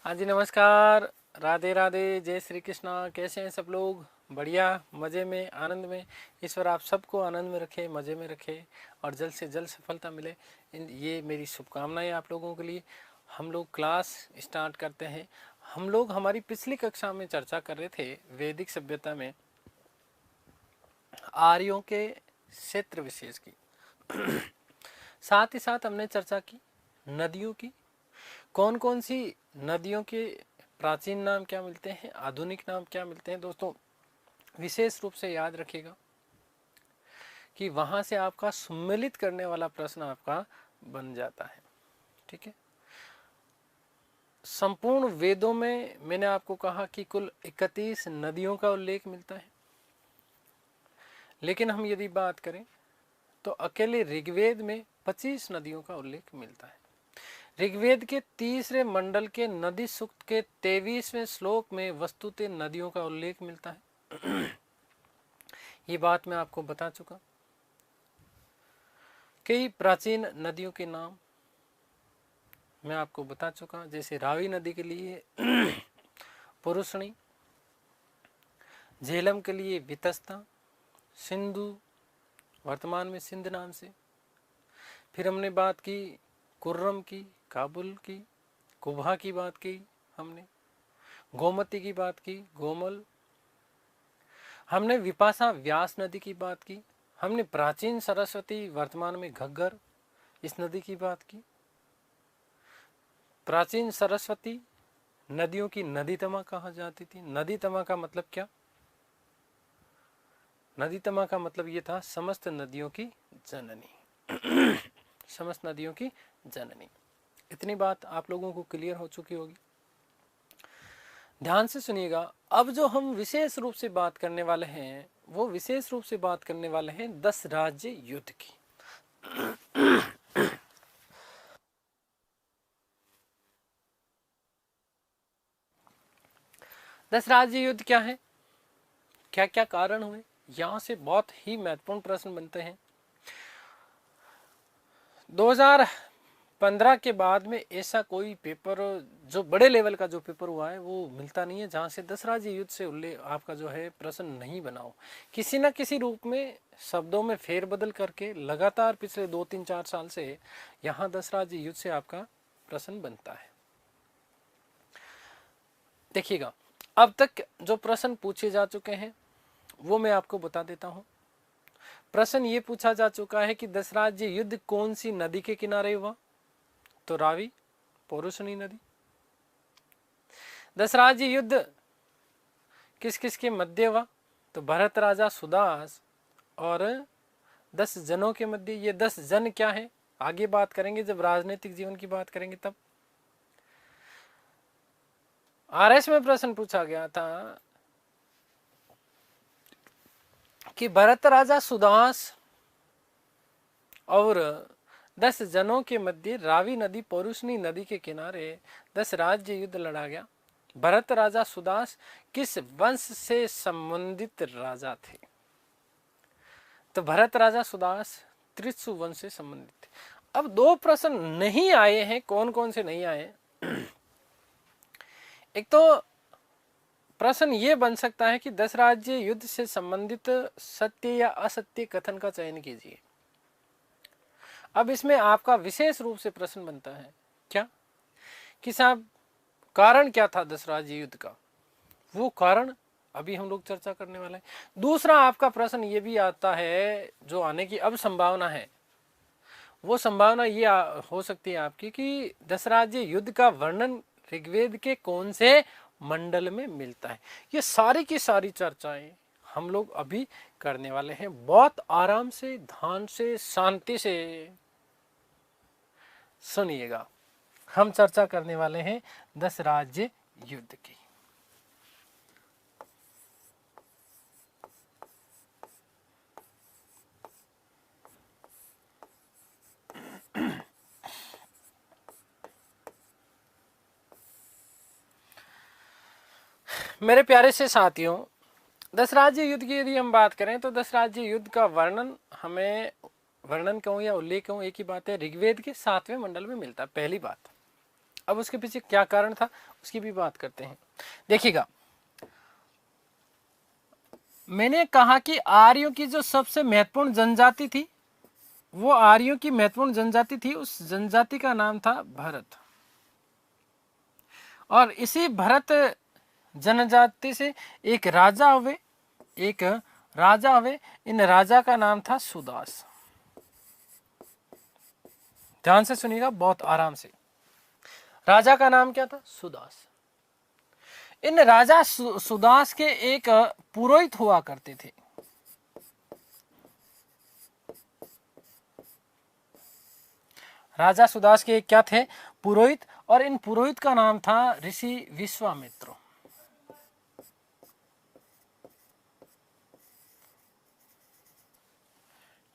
हाँ जी, नमस्कार। राधे राधे, जय श्री कृष्णा। कैसे हैं सब लोग? बढ़िया, मज़े में, आनंद में। ईश्वर आप सबको आनंद में रखे, मज़े में रखे और जल्द से जल्द सफलता मिले। ये मेरी शुभकामनाएं आप लोगों के लिए। हम लोग क्लास स्टार्ट करते हैं। हम लोग हमारी पिछली कक्षा में चर्चा कर रहे थे वैदिक सभ्यता में आर्यों के क्षेत्र विशेष की। साथ ही साथ हमने चर्चा की नदियों की। कौन कौन सी नदियों के प्राचीन नाम क्या मिलते हैं, आधुनिक नाम क्या मिलते हैं। दोस्तों, विशेष रूप से याद रखिएगा कि वहां से आपका सम्मिलित करने वाला प्रश्न आपका बन जाता है। ठीक है। संपूर्ण वेदों में मैंने आपको कहा कि कुल 31 नदियों का उल्लेख मिलता है, लेकिन हम यदि बात करें तो अकेले ऋग्वेद में 25 नदियों का उल्लेख मिलता है। ऋग्वेद के तीसरे मंडल के नदी सूक्त के 23वें श्लोक में वस्तुतः नदियों का उल्लेख मिलता है। ये बात मैं आपको बता चुका। कई प्राचीन नदियों के नाम मैं आपको बता चुका, जैसे रावी नदी के लिए पुरुषणी, झेलम के लिए वितस्ता, सिंधु वर्तमान में सिंध नाम से। फिर हमने बात की कुर्रम की, काबुल की, कुबा की बात की हमने, गोमती की बात की, गोमल। हमने विपाशा व्यास नदी की बात की। हमने प्राचीन सरस्वती वर्तमान में घग्गर इस नदी की बात की। प्राचीन सरस्वती नदियों की नदीतमा कहा जाती थी। नदीतमा का मतलब क्या? नदीतमा का मतलब ये था समस्त नदियों की जननी। समस्त नदियों की जननी। इतनी बात आप लोगों को क्लियर हो चुकी होगी। ध्यान से सुनिएगा। अब जो हम विशेष रूप से बात करने वाले हैं वो विशेष रूप से बात करने वाले हैं 10 राज्य युद्ध की। 10 राज्य युद्ध क्या है, क्या क्या कारण हुए, यहां से बहुत ही महत्वपूर्ण प्रश्न बनते हैं। 2015 के बाद में ऐसा कोई पेपर जो बड़े लेवल का जो पेपर हुआ है वो मिलता नहीं है जहां से 10 राज्य युद्ध से उल्लेख आपका जो है प्रश्न नहीं बना हो। किसी न किसी रूप में शब्दों में फेरबदल करके लगातार पिछले 2-3-4 साल से यहाँ 10 राज्य युद्ध से आपका प्रश्न बनता है। देखिएगा, अब तक जो प्रश्न पूछे जा चुके हैं वो मैं आपको बता देता हूं। प्रश्न ये पूछा जा चुका है कि 10 राज्य युद्ध कौन सी नदी के किनारे हुआ, तो रावी पौरुषणी नदी। 10 राज्य युद्ध किस किस के मध्य हुआ, तो भरत राजा सुदास और 10 जनों के मध्य। ये 10 जन क्या है आगे बात करेंगे, जब राजनीतिक जीवन की बात करेंगे तब। आरएस में प्रश्न पूछा गया था कि भरत राजा सुदास और 10 जनों के मध्य रावी नदी पौरुषणी नदी के किनारे 10 राज्य युद्ध लड़ा गया। भरत राजा सुदास किस वंश से संबंधित राजा थे, तो भरत राजा सुदास त्रिशु वंश से संबंधित थे। अब दो प्रश्न नहीं आए हैं, कौन कौन से नहीं आए। एक तो प्रश्न ये बन सकता है कि 10 राज्य युद्ध से संबंधित सत्य या असत्य कथन का चयन कीजिए। अब इसमें आपका विशेष रूप से प्रश्न बनता है क्या कि साहब कारण क्या था 10 राज्य युद्ध का, वो कारण अभी हम लोग चर्चा करने वाले हैं। दूसरा आपका प्रश्न ये भी आता है, जो आने की अब संभावना है, वो संभावना ये हो सकती है आपकी कि 10 राज्य युद्ध का वर्णन ऋग्वेद के कौन से मंडल में मिलता है। ये सारी की सारी चर्चाएं हम लोग अभी करने वाले हैं। बहुत आराम से, ध्यान से, शांति से सुनिएगा। हम चर्चा करने वाले हैं 10 राज्य युद्ध की। मेरे प्यारे से साथियों, 10 राज्य युद्ध की यदि हम बात करें तो 10 राज्य युद्ध का वर्णन कहूं या उल्लेख कहूं, एक ही बात है, ऋग्वेद के 7वें मंडल में मिलता है। पहली बात। अब उसके पीछे क्या कारण था उसकी भी बात करते हैं। देखिएगा, मैंने कहा कि आर्यों की जो सबसे महत्वपूर्ण जनजाति थी, वो आर्यों की महत्वपूर्ण जनजाति थी, उस जनजाति का नाम था भरत। और इसी भरत जनजाति से एक राजा हुए, इन राजा का नाम था सुदास। ध्यान से सुनिएगा, बहुत आराम से। राजा का नाम क्या था? सुदास। इन राजा सुदास के एक पुरोहित हुआ करते थे। राजा सुदास के क्या थे? पुरोहित। और इन पुरोहित का नाम था ऋषि विश्वामित्र।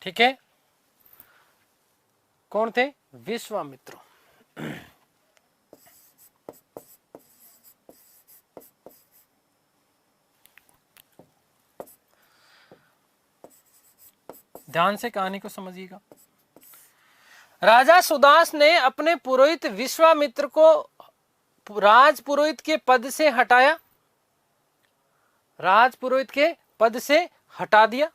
ठीक है, कौन थे? विश्वामित्र। ध्यान से कहानी को समझिएगा। राजा सुदास ने अपने पुरोहित विश्वामित्र को राज पुरोहित के पद से हटाया, राज पुरोहित के पद से हटा दिया।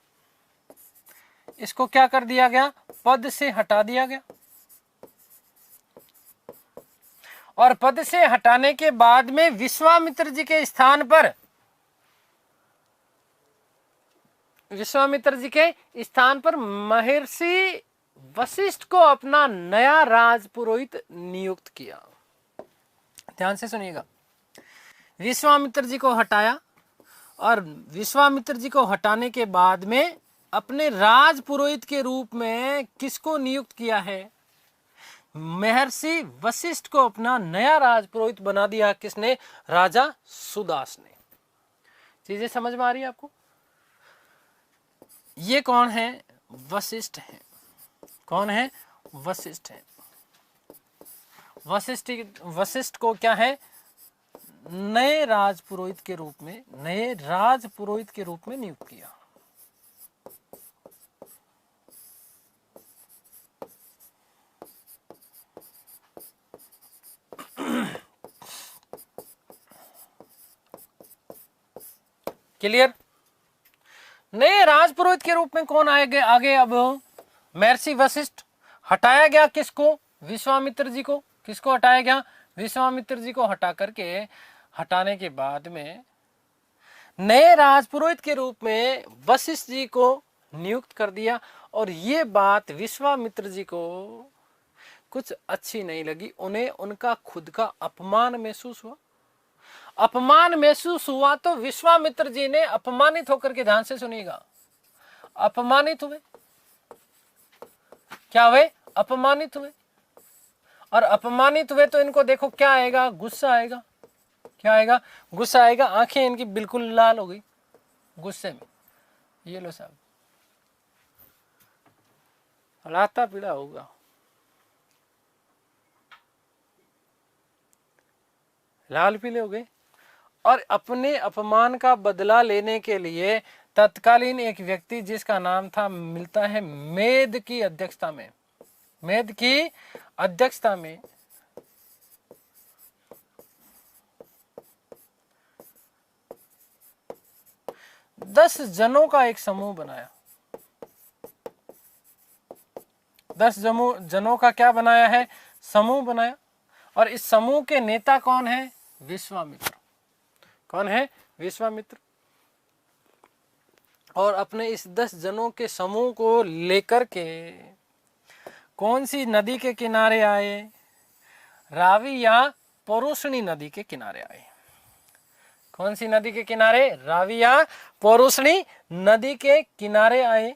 इसको क्या कर दिया गया? पद से हटा दिया गया। और पद से हटाने के बाद में विश्वामित्र जी के स्थान पर महर्षि वशिष्ठ को अपना नया राजपुरोहित नियुक्त किया। ध्यान से सुनिएगा, विश्वामित्र जी को हटाया और विश्वामित्र जी को हटाने के बाद में अपने राजपुरोहित के रूप में किसको नियुक्त किया है? महर्षि वशिष्ठ को अपना नया राजपुरोहित बना दिया। किसने? राजा सुदास ने। चीजें समझ में आ रही है आपको? ये कौन है? वशिष्ठ है। कौन है? वशिष्ठ है। वशिष्ठ को क्या है? नए राजपुरोहित के रूप में नियुक्त किया। क्लियर? नए राजपुरोहित के रूप में कौन आगे? अब महर्षि वशिष्ठ। हटाया गया किसको? विश्वामित्र जी को। किसको हटाया गया? विश्वामित्र जी को हटाने के बाद में नए राजपुरोहित के रूप में वशिष्ठ जी को नियुक्त कर दिया। और ये बात विश्वामित्र जी को कुछ अच्छी नहीं लगी। उन्हें उनका खुद का अपमान महसूस हुआ। तो विश्वामित्र जी ने अपमानित होकर के, ध्यान से सुनिएगा, अपमानित हुए। क्या हुए? अपमानित हुए। और अपमानित हुए तो इनको देखो क्या आएगा? गुस्सा आएगा। क्या आएगा? गुस्सा आएगा। आंखें इनकी बिल्कुल लाल हो गई गुस्से में। ये लो साहब, लाता पीड़ा होगा। लाल पीले हो गए। और अपने अपमान का बदला लेने के लिए तत्कालीन एक व्यक्ति जिसका नाम था, मिलता है मेद की अध्यक्षता में 10 जनों का एक समूह बनाया। 10 जनों का क्या बनाया है? समूह बनाया। और इस समूह के नेता कौन है? विश्वामित्र। कौन है? विश्वामित्र। और अपने इस 10 जनों के समूह को लेकर के कौन सी नदी के किनारे आए? रावी या पौरुषणी नदी के किनारे आए। कौन सी नदी के किनारे? रावी या पौरुषणी नदी के किनारे आए।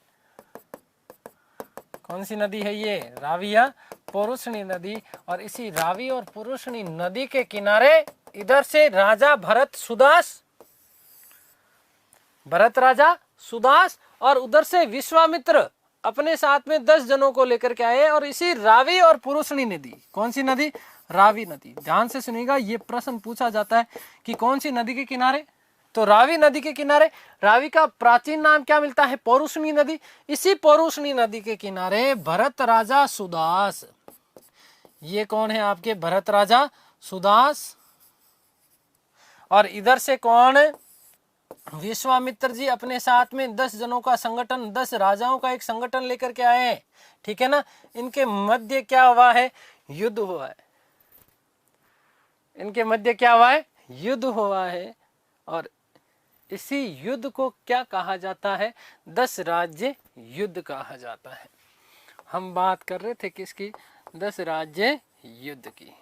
कौन सी नदी है ये? रावी या पौरुषणी नदी। और इसी रावी और पौरुषणी नदी के किनारे इधर से राजा भरत राजा सुदास और उधर से विश्वामित्र अपने साथ में 10 जनों को लेकर के आए। और इसी रावी और पौरुषणी नदी, कौन सी नदी? रावी नदी। ध्यान से सुनिएगा, ये प्रश्न पूछा जाता है कि कौन सी नदी के किनारे? तो रावी नदी के किनारे। रावी का प्राचीन नाम क्या मिलता है? पौरुषणी नदी। इसी पौरुषणी नदी के किनारे भरत राजा सुदास, ये कौन है आपके? भरत राजा सुदास, और इधर से कौन, विश्वामित्र जी अपने साथ में 10 जनों का संगठन, 10 राजाओं का एक संगठन लेकर के आए हैं, ठीक है ना। इनके मध्य क्या हुआ है, युद्ध हुआ है, इनके मध्य क्या हुआ है, युद्ध हुआ है। और इसी युद्ध को क्या कहा जाता है, 10 राज्य युद्ध कहा जाता है। हम बात कर रहे थे किसकी, 10 राज्य युद्ध की।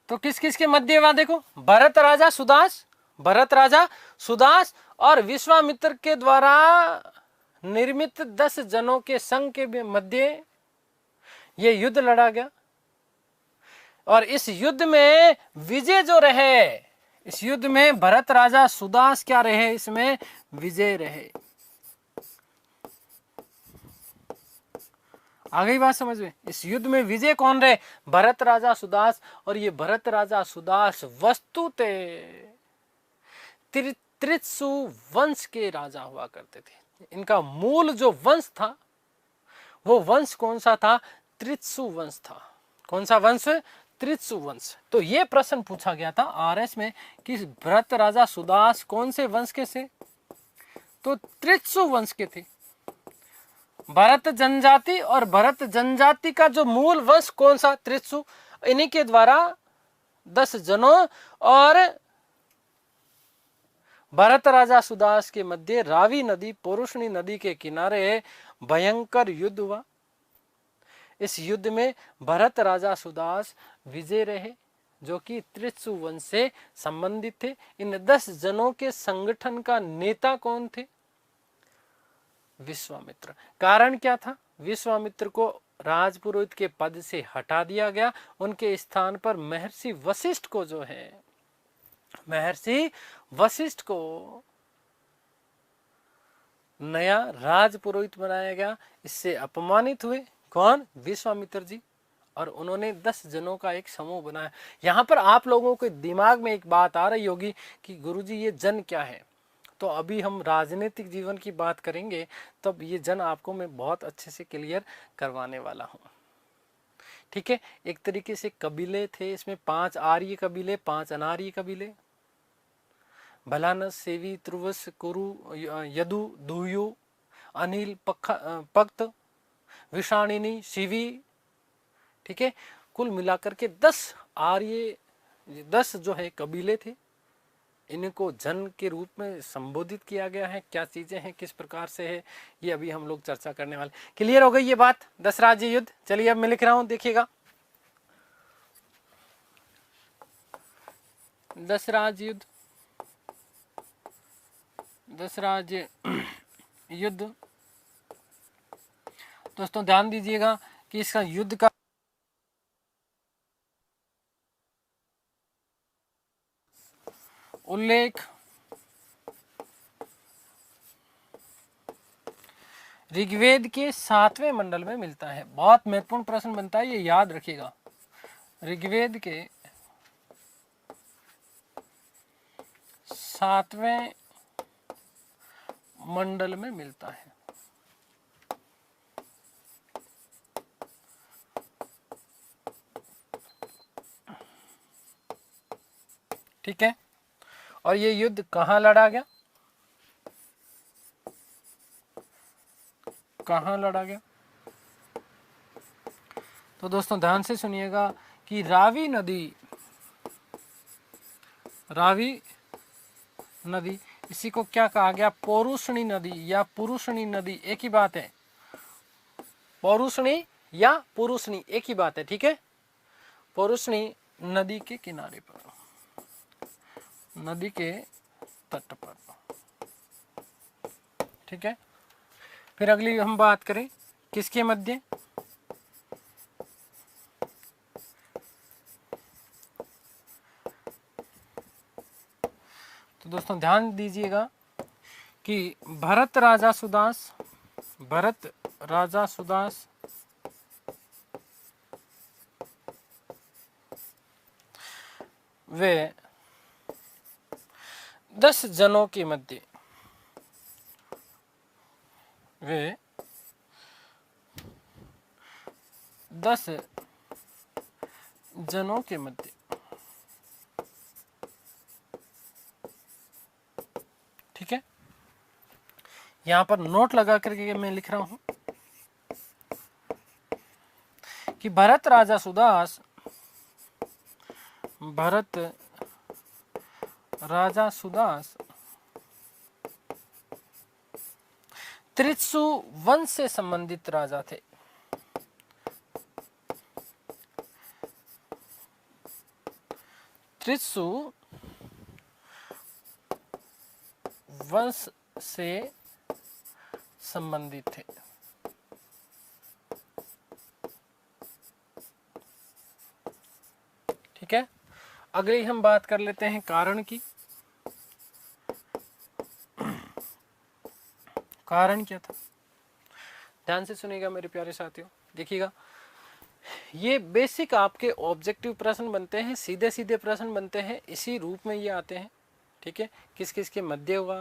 तो किस किस के मध्य हुआ, देखो, भरत राजा सुदास, भरत राजा सुदास और विश्वामित्र के द्वारा निर्मित 10 जनों के संघ के मध्य ये युद्ध लड़ा गया। और इस युद्ध में विजय जो रहे, इस युद्ध में भरत राजा सुदास क्या रहे, इसमें विजय रहे। आ गई बात समझ में। इस युद्ध में विजय कौन रहे, भरत राजा सुदास। और ये भरत राजा सुदास वस्तुतः त्रित्सु वंश के राजा हुआ करते थे। इनका मूल जो वंश था, वो वंश कौन सा था, त्रित्सु वंश था। कौन सा वंश, त्रित्सु वंश। तो ये प्रश्न पूछा गया था आरएस में कि भरत राजा सुदास कौन से वंश के थे, तो त्रित्सु वंश के थे। भरत जनजाति, और भरत जनजाति का जो मूल वंश कौन सा, त्रित्सु। इन्हीं के द्वारा 10 जनों और भरत राजा सुदास के मध्य रावी नदी, पोरुषणी नदी के किनारे भयंकर युद्ध हुआ। इस युद्ध में भरत राजा सुदास विजय रहे, जो कि त्रित्सु वंश से संबंधित थे। इन 10 जनों के संगठन का नेता कौन थे, विश्वामित्र। कारण क्या था, विश्वामित्र को राजपुरोहित के पद से हटा दिया गया। उनके स्थान पर महर्षि वशिष्ठ को जो है, महर्षि वशिष्ठ को नया राजपुरोहित बनाया गया। इससे अपमानित हुए कौन, विश्वामित्र जी। और उन्होंने 10 जनों का एक समूह बनाया। यहां पर आप लोगों के दिमाग में एक बात आ रही होगी कि गुरुजी ये जन क्या है। तो अभी हम राजनीतिक जीवन की बात करेंगे, तब ये जन आपको मैं बहुत अच्छे से क्लियर करवाने वाला हूं, ठीक है। एक तरीके से कबीले थे, इसमें 5 आर्य कबीले, 5 अनार्य कबीले। भलानस, सेवी, त्रुवस, कुरु, यदु, दुयु, अनिल, पक्त, विषाणिनी, शिवी, ठीक है। कुल मिलाकर के 10 आर्य, 10 जो है कबीले थे। इनको जन के रूप में संबोधित किया गया है। क्या चीजें हैं, किस प्रकार से है, ये अभी हम लोग चर्चा करने वाले। क्लियर हो गई ये बात, 10 राज्य युद्ध। चलिए अब मैं लिख रहा हूं, देखिएगा। 10 राज्य युद्ध, 10 राज्य युद्ध। दोस्तों ध्यान दीजिएगा कि इसका युद्ध का उल्लेख ऋग्वेद के 7वें मंडल में मिलता है। बहुत महत्वपूर्ण प्रश्न बनता है, ये याद रखिएगा। ऋग्वेद के 7वें मंडल में मिलता है। ठीक है। और ये युद्ध कहां लड़ा गया, कहां लड़ा गया, तो दोस्तों ध्यान से सुनिएगा कि रावी नदी, रावी नदी, इसी को क्या कहा गया, पौरुषणी नदी या पुरुषणी नदी, एक ही बात है। पौरुषणी या पुरुषणी एक ही बात है, ठीक है। पौरुषणी नदी के किनारे पर, नदी के तट पर, ठीक है। फिर अगली हम बात करें किसके मध्य, तो दोस्तों ध्यान दीजिएगा कि भरत राजा सुदास, भरत राजा सुदास वे 10 जनों के मध्य, वे 10 जनों के मध्य। ठीक है, यहां पर नोट लगा करके मैं लिख रहा हूं कि भरत राजा सुदास, भरत राजा सुदास त्रित्सु वंश से संबंधित राजा थे। त्रित्सु वंश से संबंधित थे। ठीक है, अगली हम बात कर लेते हैं कारण की। कारण क्या था, ध्यान से सुनिएगा मेरे प्यारे साथियों। देखिएगा, ये बेसिक आपके ऑब्जेक्टिव प्रश्न बनते हैं, सीधे सीधे प्रश्न बनते हैं, इसी रूप में ये आते हैं। ठीक है, किस किस के मध्य हुआ,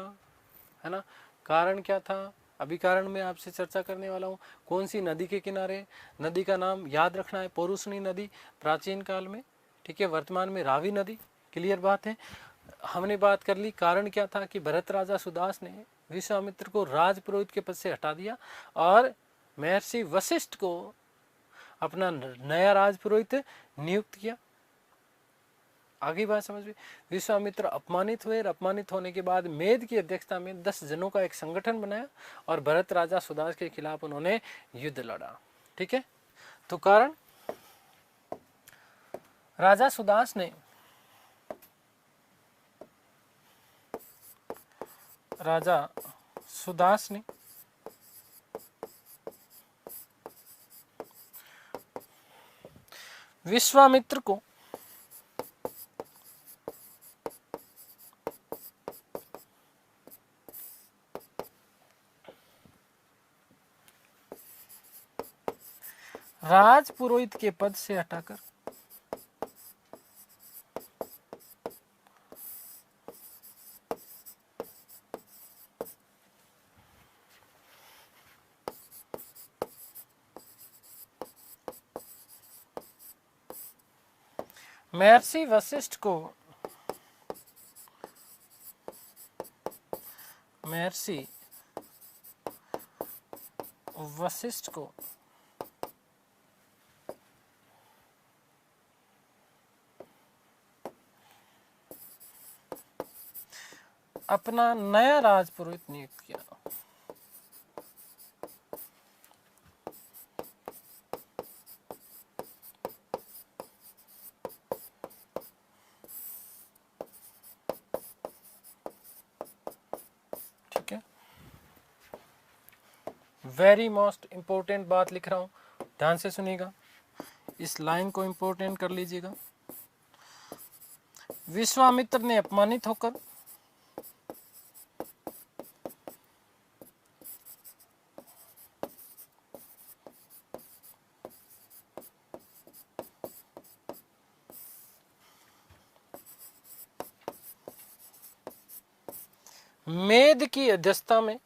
है ना, कारण क्या था, अभी कारण में आपसे चर्चा करने वाला हूँ। कौन सी नदी के किनारे, नदी का नाम याद रखना है, पौरुषणी नदी प्राचीन काल में, ठीक है, वर्तमान में रावी नदी। क्लियर बात है। हमने बात कर ली कारण क्या था कि भरत राजा सुदास ने विश्वामित्र को राजपुरोहित के पद से हटा दिया और महर्षि वशिष्ठ को अपना नया राजपुरोहित नियुक्त किया। आगे बात समझ में, विश्वामित्र अपमानित हुए, अपमानित होने के बाद मेद की अध्यक्षता में 10 जनों का एक संगठन बनाया और भरत राजा सुदास के खिलाफ उन्होंने युद्ध लड़ा। ठीक है, तो कारण, राजा सुदास ने विश्वामित्र को राजपुरोहित के पद से हटाकर महर्षि वशिष्ठ को अपना नया राजपुरोहित नियुक्त किया। ठीक है, वेरी मोस्ट इंपॉर्टेंट बात लिख रहा हूं, ध्यान से सुनिएगा, इस लाइन को इंपॉर्टेंट कर लीजिएगा। विश्वामित्र ने अपमानित होकर मेद की अध्यक्षता में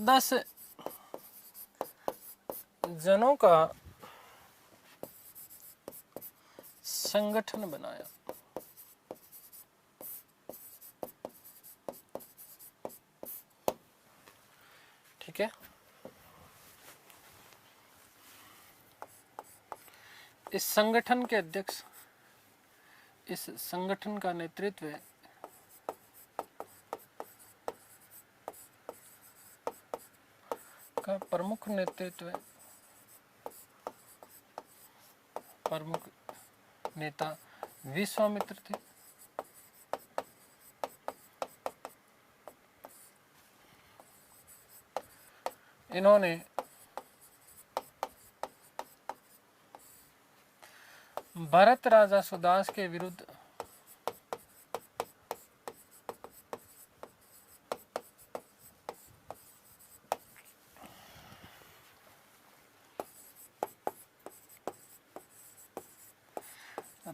दस जनों का संगठन बनाया। ठीक है, इस संगठन के अध्यक्ष, इस संगठन का नेतृत्व का प्रमुख नेता विश्वामित्र थे। इन्होंने भरत राजा सुदास के विरुद्ध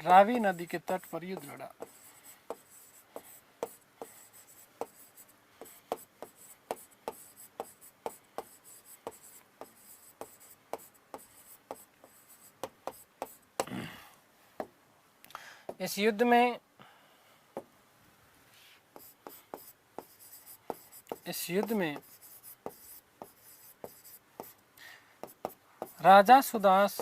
रावी नदी के तट पर युद्ध लड़ा। इस युद्ध में राजा सुदास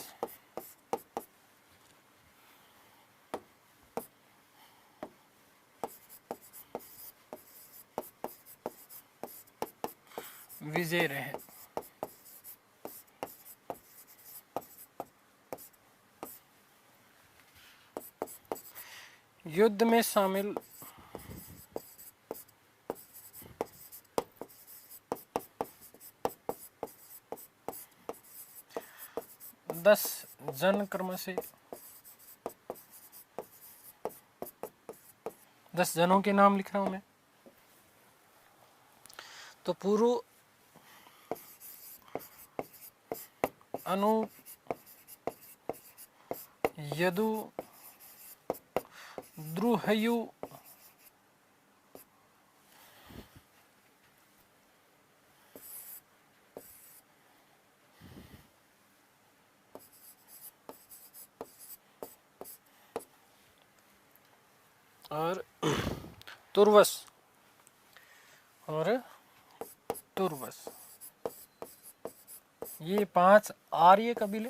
विजय रहे। युद्ध में शामिल 10 जन क्रमशः 10 जनों के नाम लिख रहा हूं मैं। तो पुरु, अनु, यदु, द्रुहयु, और तुर्वस ये 5 आर्य कबीले।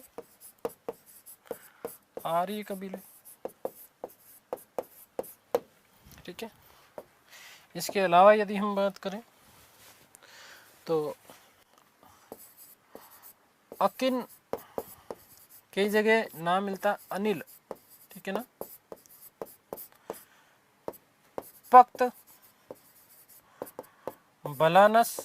ठीक है। इसके अलावा यदि हम बात करें तो अकिन कई जगह नाम मिलता अनिल, ठीक है ना। पक्त, बलानस,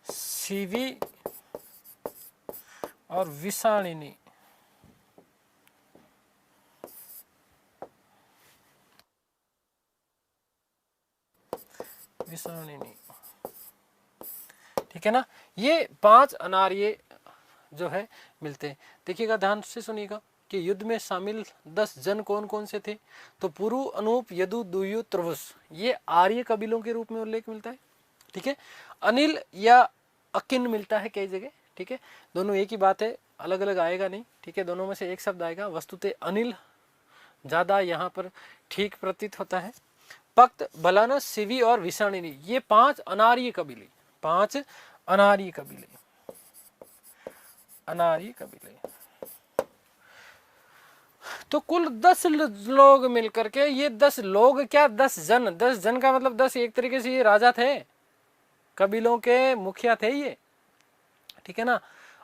सीवी और विषाणिनी। ठीक है ना। ये 5 अनार्य जो है मिलते हैं। देखिएगा, ध्यान से सुनिएगा कि युद्ध में शामिल 10 जन कौन कौन से थे। तो पुरु, अनूप, यदु, दुयु, त्रुवस ये आर्य कबीलों के रूप में उल्लेख मिलता है। ठीक है। अनिल या अकिन मिलता है कई जगह। ठीक है। दोनों एक ही बात है, अलग अलग आएगा नहीं। ठीक है। दोनों में से एक शब्द आएगा। वस्तुतः अनिल ज्यादा यहाँ पर ठीक प्रतीत होता है। पक्त, बलानस, सिवी और विषाणिनी ये 5 अनार्य कबीले। 5 अनार्य कबीले। तो कुल 10 लोग मिलकर के, ये 10 लोग क्या 10 जन, 10 जन का मतलब 10 एक तरीके से ये राजा थे, कबीलों के मुखिया थे ये। ठीक है ना।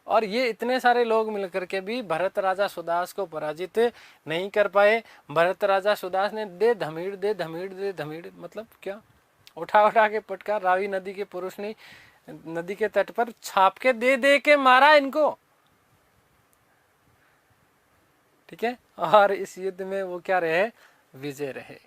और ये इतने सारे लोग मिलकर के भी भरत राजा सुदास को पराजित नहीं कर पाए। भरत राजा सुदास ने दे धमीड़ मतलब क्या, उठा के पटका। रावी नदी के पुरुष ने नदी के तट पर छाप के दे के मारा इनको। ठीक है। और इस युद्ध में वो क्या रहे, विजय रहे।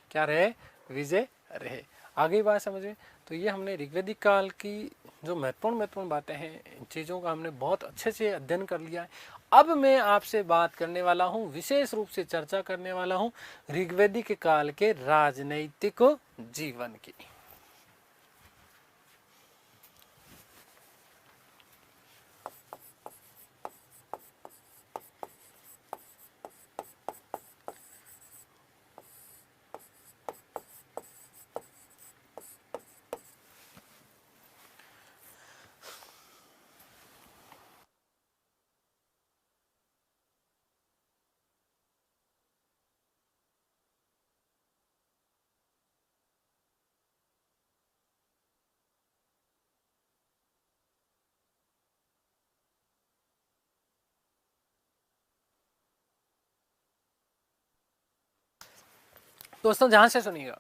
आगे बात समझ में। तो ये हमने ऋग्वेदिक काल की जो महत्वपूर्ण बातें हैं, इन चीज़ों का हमने बहुत अच्छे से अध्ययन कर लिया है। अब मैं आपसे बात करने वाला हूँ, विशेष रूप से चर्चा करने वाला हूँ ऋग्वेदिक काल के राजनैतिक जीवन की। दोस्तों ध्यान से सुनिएगा,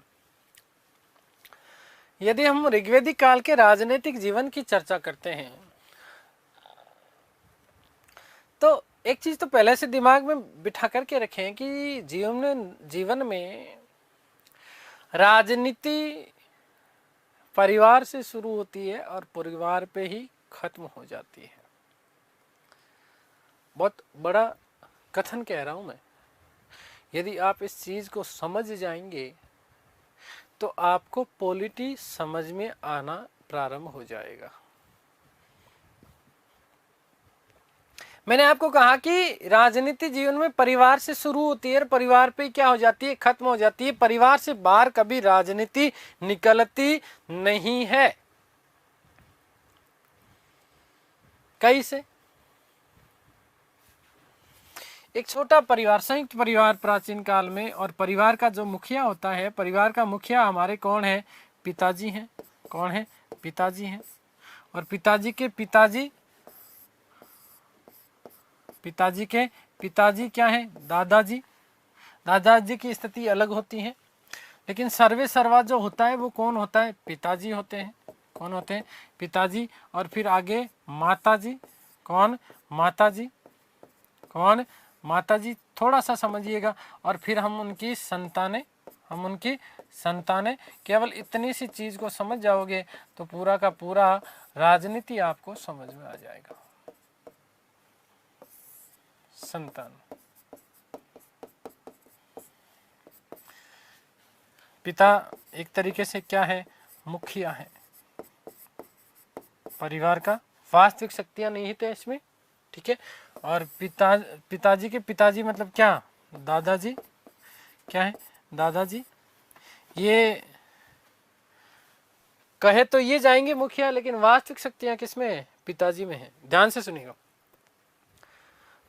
यदि हम ऋग्वेदिक काल के राजनीतिक जीवन की चर्चा करते हैं तो एक चीज तो पहले से दिमाग में बिठा करके रखें कि जीवन में राजनीति परिवार से शुरू होती है और परिवार पे ही खत्म हो जाती है। बहुत बड़ा कथन कह रहा हूं मैं। यदि आप इस चीज को समझ जाएंगे तो आपको पॉलिटी समझ में आना प्रारंभ हो जाएगा। मैंने आपको कहा कि राजनीति जीवन में परिवार से शुरू होती है और परिवार पे क्या हो जाती है, खत्म हो जाती है। परिवार से बाहर कभी राजनीति निकलती नहीं है। कैसे? एक छोटा परिवार, संयुक्त परिवार प्राचीन काल में, और परिवार का जो मुखिया होता है, परिवार का मुखिया हमारे कौन है? पिताजी हैं। कौन है? पिताजी हैं। और पिताजी के पिताजी क्या है? दादाजी। दादाजी की स्थिति अलग होती है, लेकिन सर्वे सर्वा जो होता है वो कौन होता है? पिताजी होते हैं। कौन होते हैं? पिताजी। और फिर आगे माताजी। कौन? माताजी। कौन? माताजी। थोड़ा सा समझिएगा। और फिर हम उनकी संतानें। केवल इतनी सी चीज को समझ जाओगे तो पूरा का पूरा राजनीति आपको समझ में आ जाएगा। संतान। पिता एक तरीके से क्या है? मुखिया है। परिवार का वास्तविक शक्तियां नहीं थे इसमें, ठीक है। और पिताजी के पिताजी मतलब क्या? दादाजी। क्या है? दादाजी। ये कहे तो ये जाएंगे मुखिया, लेकिन वास्तविक शक्तियां किसमें है? पिताजी में है। ध्यान से सुनिएगा।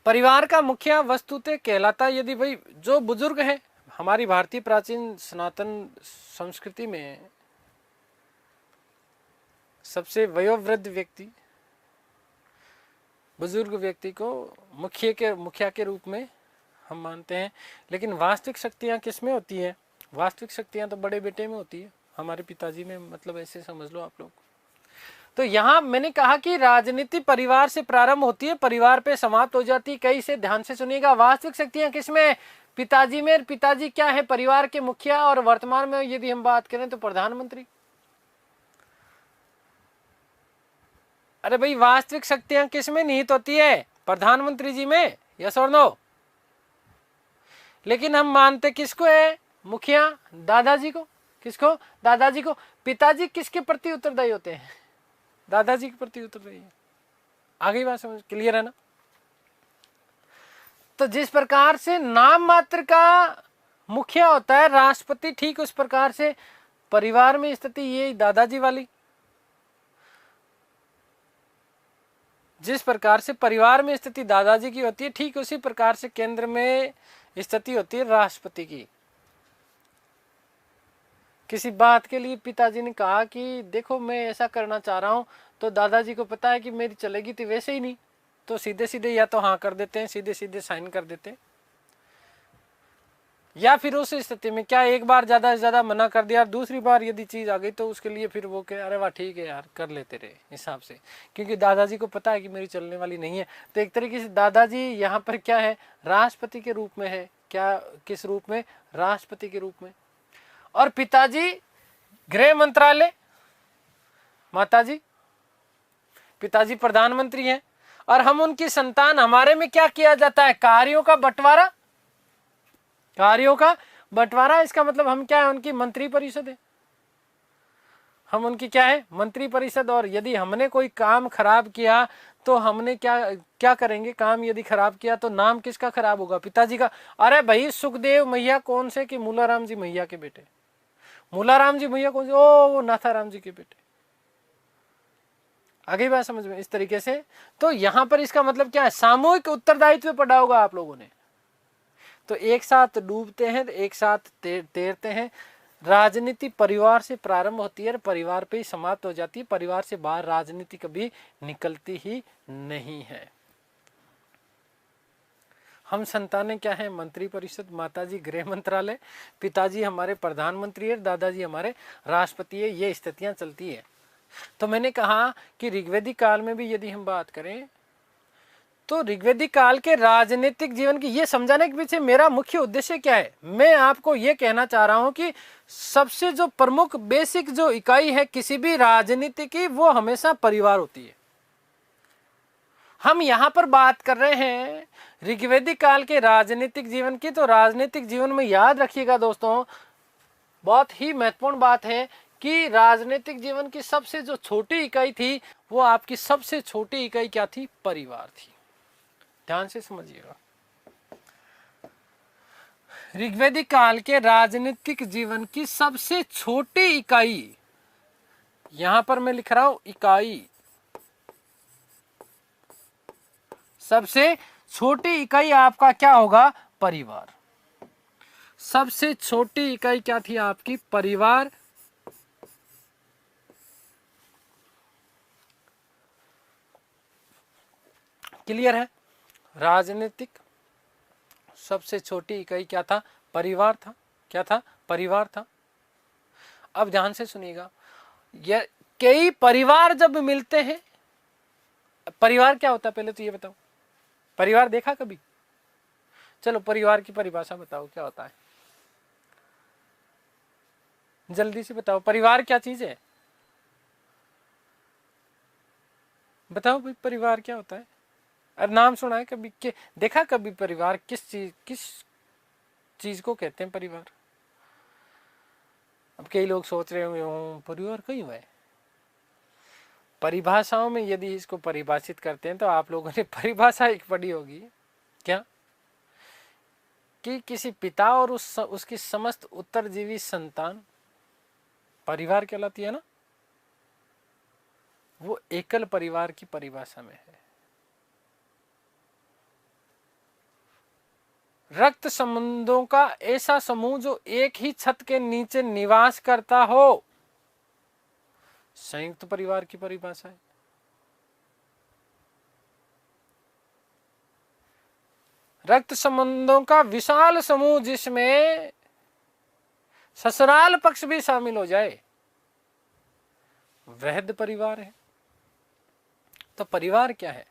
परिवार का मुखिया वस्तुतः कहलाता, यदि भाई जो बुजुर्ग है, हमारी भारतीय प्राचीन सनातन संस्कृति में सबसे वयोवृद्ध व्यक्ति, बुजुर्ग व्यक्ति को मुखिया के रूप में हम मानते हैं। लेकिन वास्तविक शक्तियां किस में होती है? वास्तविक शक्तियां तो बड़े बेटे में होती है, हमारे पिताजी में, मतलब ऐसे समझ लो आप लोग। तो यहां मैंने कहा कि राजनीति परिवार से प्रारंभ होती है, परिवार पे समाप्त हो जाती है। कैसे? ध्यान से सुनिएगा। वास्तविक शक्तियां किसमें? पिताजी में। पिताजी क्या है? परिवार के मुखिया। और वर्तमान में यदि हम बात करें तो प्रधानमंत्री। अरे भाई, वास्तविक शक्तियां किसमें निहित होती है? प्रधानमंत्री जी में। यस और नो? लेकिन हम मानते किसको है? मुखिया। दादाजी को। किसको? दादाजी को। पिताजी किसके प्रति उत्तरदायी होते हैं? दादाजी के प्रति उत्तरदायी है। आगे बात समझ क्लियर है ना? तो जिस प्रकार से नाम मात्र का मुखिया होता है राष्ट्रपति, ठीक उस प्रकार से परिवार में स्थिति ये दादाजी वाली। जिस प्रकार से परिवार में स्थिति दादाजी की होती है, ठीक उसी प्रकार से केंद्र में स्थिति होती है राष्ट्रपति की। किसी बात के लिए पिताजी ने कहा कि देखो मैं ऐसा करना चाह रहा हूं, तो दादाजी को पता है कि मेरी चलेगी तो वैसे ही नहीं, तो सीधे सीधे या तो हाँ कर देते हैं, सीधे सीधे साइन कर देते हैं। या फिर उस स्थिति में क्या, एक बार ज्यादा से ज्यादा मना कर दिया, दूसरी बार यदि चीज आ गई तो उसके लिए फिर वो कहे अरे वाह ठीक है यार कर लेते रहे हिसाब से, क्योंकि दादाजी को पता है कि मेरी चलने वाली नहीं है। तो एक तरीके से दादाजी यहाँ पर क्या है? राष्ट्रपति के रूप में है। क्या? किस रूप में? राष्ट्रपति के रूप में। और पिताजी गृह मंत्रालय, माताजी, पिताजी प्रधानमंत्री हैं। और हम उनकी संतान, हमारे में क्या किया जाता है? कार्यों का बंटवारा। कार्यों का बंटवारा, इसका मतलब हम क्या है? उनकी मंत्री परिषद है। हम उनकी क्या है? मंत्री परिषद। और यदि हमने कोई काम खराब किया तो हमने क्या करेंगे? काम यदि खराब किया तो नाम किसका खराब होगा? पिताजी का। अरे भाई, सुखदेव मैया कौन से? कि मूलाराम जी मैया के बेटे। मूलाराम जी मैया कौन से? ओ नाथाराम जी के बेटे। आगे बात समझ में? इस तरीके से तो यहां पर इसका मतलब क्या है? सामूहिक उत्तरदायित्व पढ़ा होगा आप लोगों ने। तो एक साथ डूबते हैं, एक साथ तैरते हैं। राजनीति परिवार से प्रारंभ होती है, परिवार पे ही समाप्त हो जाती है। परिवार से बाहर राजनीति कभी निकलती ही नहीं है। हम संतानें क्या है? मंत्री परिषद, माताजी गृह मंत्रालय, पिताजी हमारे प्रधानमंत्री है, दादाजी हमारे राष्ट्रपति है। ये स्थितियां चलती है। तो मैंने कहा कि ऋग्वेदिक काल में भी यदि हम बात करें तो ऋग्वेदिक काल के राजनीतिक जीवन की ये समझाने के पीछे मेरा मुख्य उद्देश्य क्या है? मैं आपको ये कहना चाह रहा हूं कि सबसे जो प्रमुख बेसिक जो इकाई है किसी भी राजनीति की, वो हमेशा परिवार होती है। हम यहां पर बात कर रहे हैं ऋग्वेदिक काल के राजनीतिक जीवन की। तो राजनीतिक जीवन में याद रखिएगा दोस्तों, बहुत ही महत्वपूर्ण बात है कि राजनीतिक जीवन की सबसे जो छोटी इकाई थी, वो आपकी सबसे छोटी इकाई क्या थी? परिवार थी। ध्यान से समझिएगा, ऋग्वेदिक काल के राजनीतिक जीवन की सबसे छोटी इकाई, यहां पर मैं लिख रहा हूं इकाई, सबसे छोटी इकाई आपका क्या होगा? परिवार। सबसे छोटी इकाई क्या थी आपकी? परिवार। क्लियर है? राजनीतिक सबसे छोटी इकाई क्या था? परिवार था। क्या था? परिवार था। अब ध्यान से सुनिएगा, ये कई परिवार जब मिलते हैं, परिवार क्या होता है पहले तो ये बताओ। परिवार देखा कभी? चलो परिवार की परिभाषा बताओ, क्या होता है? जल्दी से बताओ, परिवार क्या चीज है? बताओ भाई, परिवार क्या होता है? अरे नाम सुना है कभी के देखा कभी? परिवार किस चीज को कहते हैं परिवार? अब कई लोग सोच रहे होंगे परिवार क्यों है? परिभाषाओं में यदि इसको परिभाषित करते हैं तो आप लोगों ने परिभाषा एक पढ़ी होगी क्या, कि किसी पिता और उसकी समस्त उत्तरजीवी संतान परिवार कहलाती है ना। वो एकल परिवार की परिभाषा में है। रक्त संबंधों का ऐसा समूह जो एक ही छत के नीचे निवास करता हो, संयुक्त परिवार की परिभाषा है। रक्त संबंधों का विशाल समूह जिसमें ससुराल पक्ष भी शामिल हो जाए, वृहद परिवार है। तो परिवार क्या है?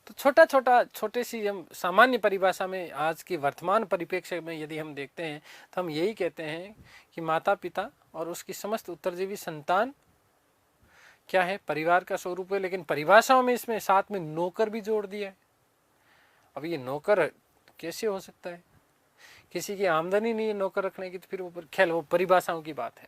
तो छोटे सी हम सामान्य परिभाषा में आज की वर्तमान परिप्रेक्ष्य में यदि हम देखते हैं तो हम यही कहते हैं कि माता पिता और उसकी समस्त उत्तरजीवी संतान क्या है? परिवार का स्वरूप है। लेकिन परिभाषाओं में इसमें साथ में नौकर भी जोड़ दिया है। अब ये नौकर कैसे हो सकता है? किसी की आमदनी नहीं है नौकर रखने की, तो फिर वो खैर वो परिभाषाओं की बात है।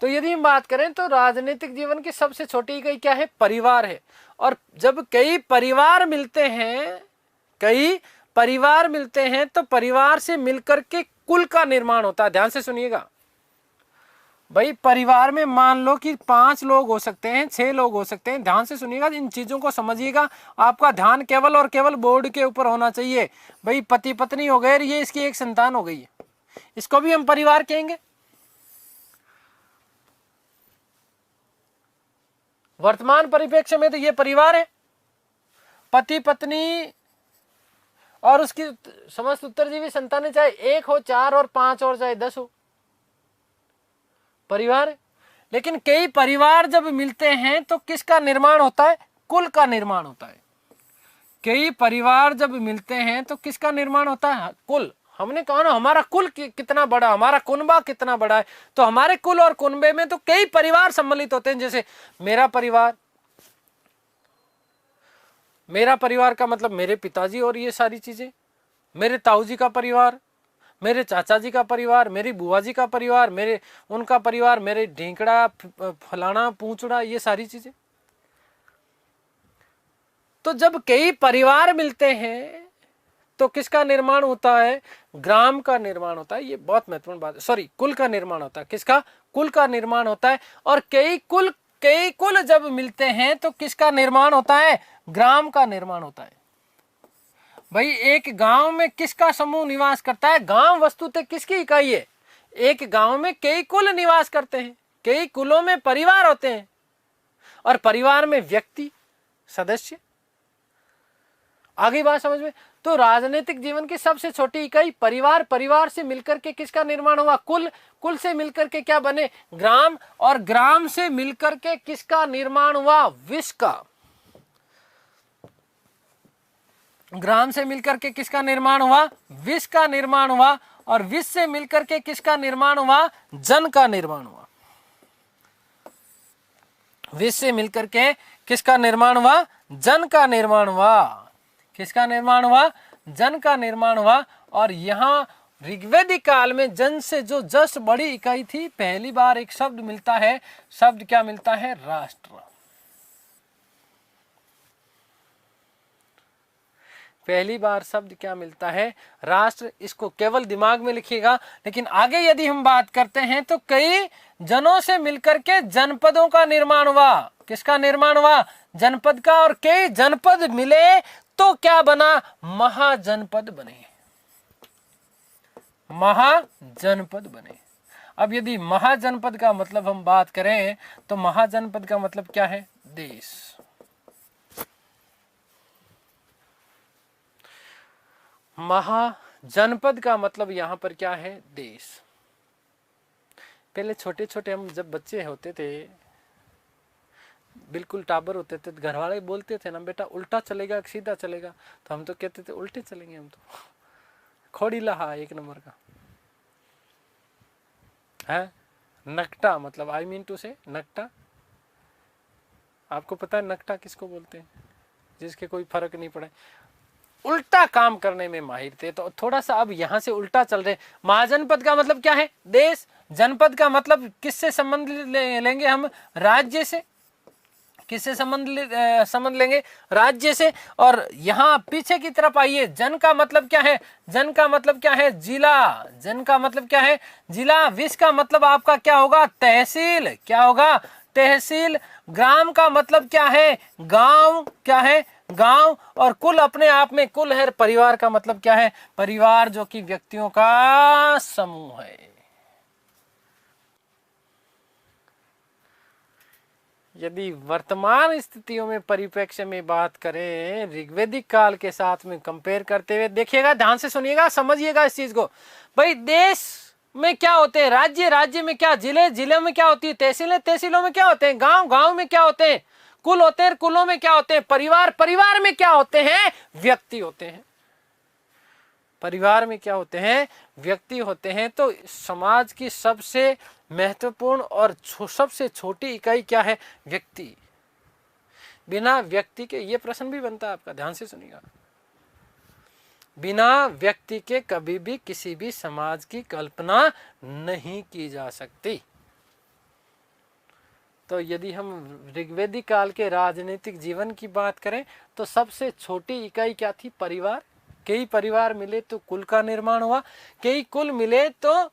तो यदि हम बात करें तो राजनीतिक जीवन की सबसे छोटी इकाई क्या है? परिवार है। और जब कई परिवार मिलते हैं तो परिवार से मिलकर के कुल का निर्माण होता है। ध्यान से सुनिएगा भाई, परिवार में मान लो कि 5 लोग हो सकते हैं, 6 लोग हो सकते हैं। ध्यान से सुनिएगा, इन चीजों को समझिएगा। आपका ध्यान केवल और केवल बोर्ड के ऊपर होना चाहिए। भाई पति पत्नी हो गए, ये इसकी एक संतान हो गई है, इसको भी हम परिवार कहेंगे। वर्तमान परिप्रेक्ष्य में तो ये परिवार है, पति पत्नी और उसकी समस्त उत्तरजीवी संतानें, चाहे 1 हो, 4 और 5 और चाहे 10 हो, परिवार है। लेकिन कई परिवार जब मिलते हैं तो किसका निर्माण होता है? कुल का निर्माण होता है। कई परिवार जब मिलते हैं तो किसका निर्माण होता है? कुल। हमने कहा ना हमारा कुल कितना बड़ा, हमारा कुनबा कितना बड़ा है। तो हमारे कुल और कुनबे में तो कई परिवार सम्मिलित होते हैं। जैसे मेरा परिवार का मतलब मेरे पिताजी और ये सारी चीजें, मेरे ताऊ जी का परिवार, मेरे चाचा जी का परिवार, मेरी बुआ जी का परिवार, उनका परिवार, मेरे ढींकड़ा फलाना पूंछड़ा, ये सारी चीजें। तो जब कई परिवार मिलते हैं तो किसका निर्माण होता है? ग्राम का निर्माण होता है। ये बहुत महत्वपूर्ण बात है। सॉरी, कुल का निर्माण होता है। किसका? कुल का निर्माण होता है। और कई कुल जब मिलते हैं तो किसका निर्माण होता है? ग्राम का निर्माण होता है। भाई एक गांव में किसका समूह निवास करता है? गांव वस्तुतः किसकी इकाई है? एक गांव में कई कुल निवास करते हैं, कई कुलों में परिवार होते हैं, और परिवार में व्यक्ति, सदस्य। आगे बात समझ में। तो राजनीतिक जीवन की सबसे छोटी इकाई परिवार, परिवार से मिलकर के किसका निर्माण हुआ? कुल, कुल से मिलकर के क्या बने? ग्राम, और ग्राम से मिलकर के किसका निर्माण हुआ? विश्व का। ग्राम से मिलकर के किसका निर्माण हुआ? विश्व का निर्माण हुआ। और विश्व से मिलकर के किसका निर्माण हुआ? जन का निर्माण हुआ। विश्व से मिलकर के किसका निर्माण हुआ? जन का निर्माण हुआ। किसका निर्माण हुआ? जन का निर्माण हुआ। और यहां ऋग्वेदिक काल में जन से जो जस्ट बड़ी इकाई थी, पहली बार एक शब्द मिलता है। शब्द क्या मिलता है? राष्ट्र। पहली बार शब्द क्या मिलता है? राष्ट्र। इसको केवल दिमाग में लिखिएगा। लेकिन आगे यदि हम बात करते हैं तो कई जनों से मिलकर के जनपदों का निर्माण हुआ। किसका निर्माण हुआ? जनपद का। और कई जनपद मिले तो क्या बना? महाजनपद बने। महाजनपद बने। अब यदि महाजनपद का मतलब हम बात करें तो महाजनपद का मतलब क्या है? देश। महाजनपद का मतलब यहां पर क्या है? देश। पहले छोटे छोटे हम जब बच्चे होते थे, बिल्कुल टाबर होते थे, घर वाले बोलते थे ना, बेटा उल्टा चलेगा कि सीधा चलेगा, तो हम तो कहते थे उल्टे चलेंगे हम तो। खोड़ी लहा एक नंबर का है। नकटा मतलब आई मीन टू से नकटा। आपको पता है नकटा किसको बोलते हैं? जिसके कोई फर्क नहीं पड़े, उल्टा काम करने में माहिर थे। तो थोड़ा सा अब यहां से उल्टा चल रहे। महाजनपद का मतलब क्या है? देश। जनपद का मतलब किससे संबंध लेंगे हम? राज्य से। किससे संबंध लेंगे? राज्य से। और यहां पीछे की तरफ आइए, जन का मतलब क्या है? जन का मतलब क्या है? जिला। जन का मतलब क्या है? जिला। विश्व का मतलब आपका क्या होगा? तहसील। क्या होगा? तहसील। ग्राम का मतलब क्या है? गांव। क्या है? गांव। और कुल अपने आप में कुल है। परिवार का मतलब क्या है? परिवार, जो कि व्यक्तियों का समूह है। यदि वर्तमान स्थितियों में परिप्रेक्ष्य में बात करें, ऋग्वेदिक काल के साथ में कंपेयर करते हुए, देखिएगा, ध्यान से सुनिएगा, समझिएगा इस चीज को। भाई देश में क्या होते हैं? राज्य। राज्य में क्या? जिले। जिले में क्या होती है? तहसीलें। तहसीलों में क्या होते हैं? गांव। गांव में क्या होते हैं? कुल होते हैं। कुलों में क्या होते हैं? परिवार। परिवार में क्या होते हैं? व्यक्ति होते हैं। परिवार में क्या होते हैं? व्यक्ति होते हैं। तो समाज की सबसे महत्वपूर्ण और सबसे छोटी इकाई क्या है? व्यक्ति। बिना व्यक्ति के, ये प्रश्न भी बनता है आपका, ध्यान से सुनिएगा, बिना व्यक्ति के कभी भी किसी भी समाज की कल्पना नहीं की जा सकती। तो यदि हम ऋग्वेदिक काल के राजनीतिक जीवन की बात करें तो सबसे छोटी इकाई क्या थी? परिवार। कई परिवार मिले तो कुल का निर्माण हुआ, कई कुल मिले तो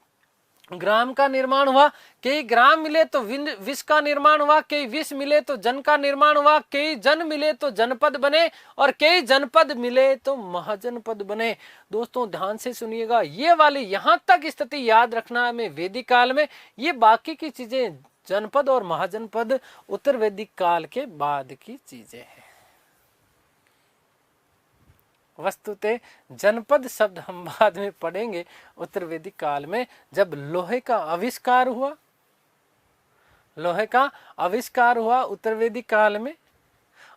ग्राम का निर्माण हुआ, कई ग्राम मिले तो विश्व का निर्माण हुआ, कई विश्व मिले तो जन का निर्माण हुआ, कई जन मिले तो जनपद बने, और कई जनपद मिले तो महाजनपद बने। दोस्तों ध्यान से सुनिएगा, ये वाली यहां तक स्थिति याद रखना में वैदिक काल में, ये बाकी की चीजें जनपद और महाजनपद उत्तर वैदिक काल के बाद की चीजें हैं। वस्तुतः जनपद शब्द हम बाद में पढ़ेंगे उत्तर वैदिक काल में, जब लोहे का आविष्कार हुआ। लोहे का आविष्कार हुआ उत्तर वैदिक काल में,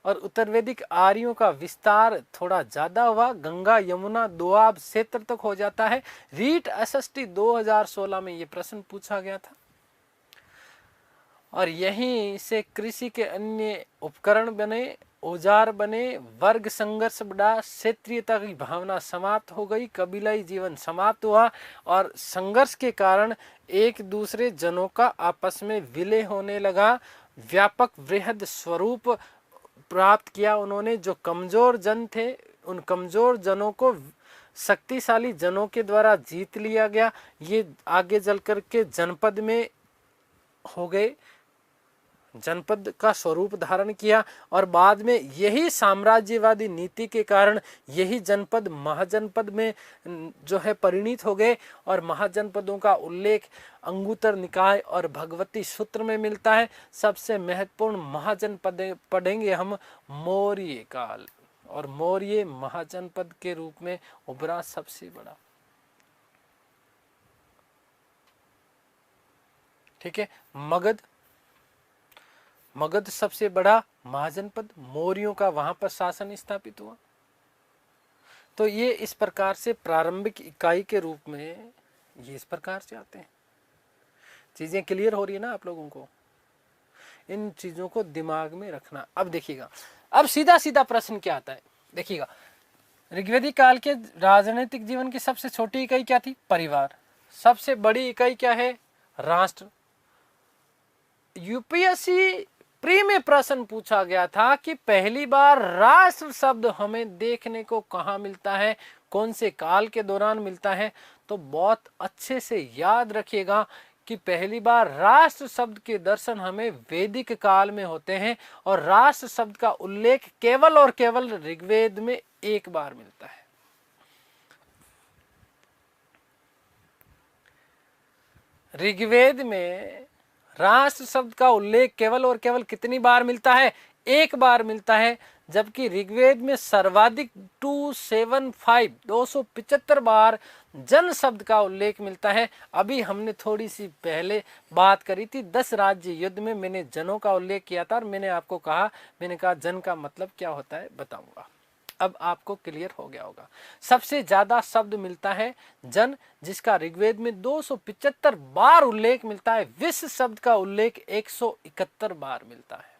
और उत्तर वैदिक आर्यों का विस्तार थोड़ा ज्यादा हुआ, गंगा यमुना दोआब क्षेत्र तक हो जाता है। रीट एसएसटी 2016 में ये प्रश्न पूछा गया था, और यहीं से कृषि के अन्य उपकरण बने, औजार बने, वर्ग संघर्ष बढ़ा, क्षेत्रीयता की भावना समाप्त हो गई, कबीलाई जीवन समाप्त हुआ, और संघर्ष के कारण एक दूसरे जनों का आपस में विलय होने लगा। व्यापक वृहद स्वरूप प्राप्त किया उन्होंने। जो कमजोर जन थे, उन कमजोर जनों को शक्तिशाली जनों के द्वारा जीत लिया गया। ये आगे चल करके जनपद में हो गए, जनपद का स्वरूप धारण किया, और बाद में यही साम्राज्यवादी नीति के कारण यही जनपद महाजनपद में जो है परिणित हो गए। और महाजनपदों का उल्लेख अंगुत्तर निकाय और भगवती सूत्र में मिलता है। सबसे महत्वपूर्ण महाजनपद पढ़ेंगे हम मौर्य काल। और मौर्य महाजनपद के रूप में उभरा सबसे बड़ा। ठीक है, मगध सबसे बड़ा महाजनपद, मौर्यों का वहां पर शासन स्थापित हुआ। तो ये इस प्रकार से प्रारंभिक इकाई के रूप में ये इस प्रकार से आते हैं। चीजें क्लियर हो रही है ना आप लोगों को? इन चीजों को दिमाग में रखना। अब देखिएगा, अब सीधा सीधा प्रश्न क्या आता है, देखिएगा। ऋग्वेदिक काल के राजनीतिक जीवन की सबसे छोटी इकाई क्या थी? परिवार। सबसे बड़ी इकाई क्या है? राष्ट्र। यूपीएससी प्री में प्रश्न पूछा गया था कि पहली बार राष्ट्र शब्द हमें देखने को कहां मिलता है, कौन से काल के दौरान मिलता है? तो बहुत अच्छे से याद रखिएगा कि पहली बार राष्ट्र शब्द के दर्शन हमें वैदिक काल में होते हैं और राष्ट्र शब्द का उल्लेख केवल और केवल ऋग्वेद में एक बार मिलता है। ऋग्वेद में राष्ट्र शब्द का उल्लेख केवल और केवल कितनी बार मिलता है? एक बार मिलता है। जबकि ऋग्वेद में सर्वाधिक 275 बार जन शब्द का उल्लेख मिलता है। अभी हमने थोड़ी सी पहले बात करी थी 10 राज्य युद्ध में, मैंने जनों का उल्लेख किया था और मैंने आपको कहा, मैंने कहा जन का मतलब क्या होता है बताऊंगा। अब आपको क्लियर हो गया होगा। सबसे ज्यादा शब्द मिलता है जन, जिसका ऋग्वेद में 275 बार उल्लेख मिलता है। विश्व शब्द का उल्लेख 171 बार मिलता है।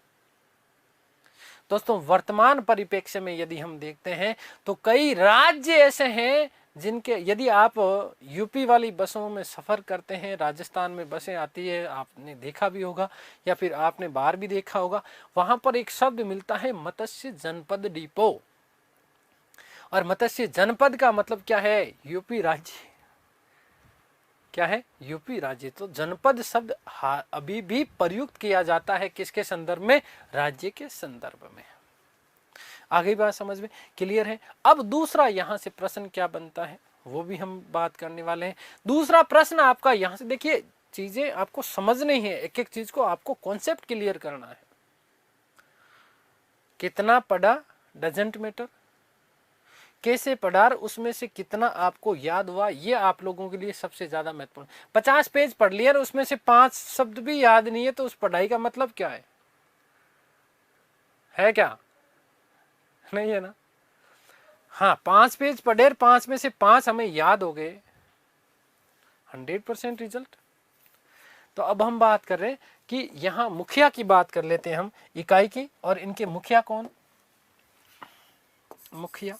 दोस्तों, वर्तमान परिप्रेक्ष्य में यदि हम देखते हैं तो कई राज्य ऐसे हैं जिनके, यदि आप यूपी वाली बसों में सफर करते हैं, राजस्थान में बसें आती है, आपने देखा भी होगा या फिर आपने बाहर भी देखा होगा, वहां पर एक शब्द मिलता है मत्स्य जनपद डिपो। और मत्स्य जनपद का मतलब क्या है? यूपी राज्य। क्या है? यूपी राज्य। तो जनपद शब्द अभी भी प्रयुक्त किया जाता है किसके संदर्भ में? राज्य के संदर्भ में। आगे बात समझ में क्लियर है? अब दूसरा यहां से प्रश्न क्या बनता है वो भी हम बात करने वाले हैं। दूसरा प्रश्न आपका यहां से, देखिए चीजें आपको समझनी है, एक एक चीज को आपको कॉन्सेप्ट क्लियर करना है। कितना पढ़ा डजंट मैटर, कैसे पढ़ा, उसमें से कितना आपको याद हुआ, ये आप लोगों के लिए सबसे ज्यादा महत्वपूर्ण। 50 पेज पढ़ लिया और उसमें से 5 शब्द भी याद नहीं है तो उस पढ़ाई का मतलब क्या है क्या? नहीं है ना? हाँ, 5 पेज पढ़े, 5 में से 5 हमें याद हो गए, 100% रिजल्ट। तो अब हम बात कर रहे हैं कि यहां मुखिया की बात कर लेते हैं हम, इकाई की, और इनके मुखिया कौन? मुखिया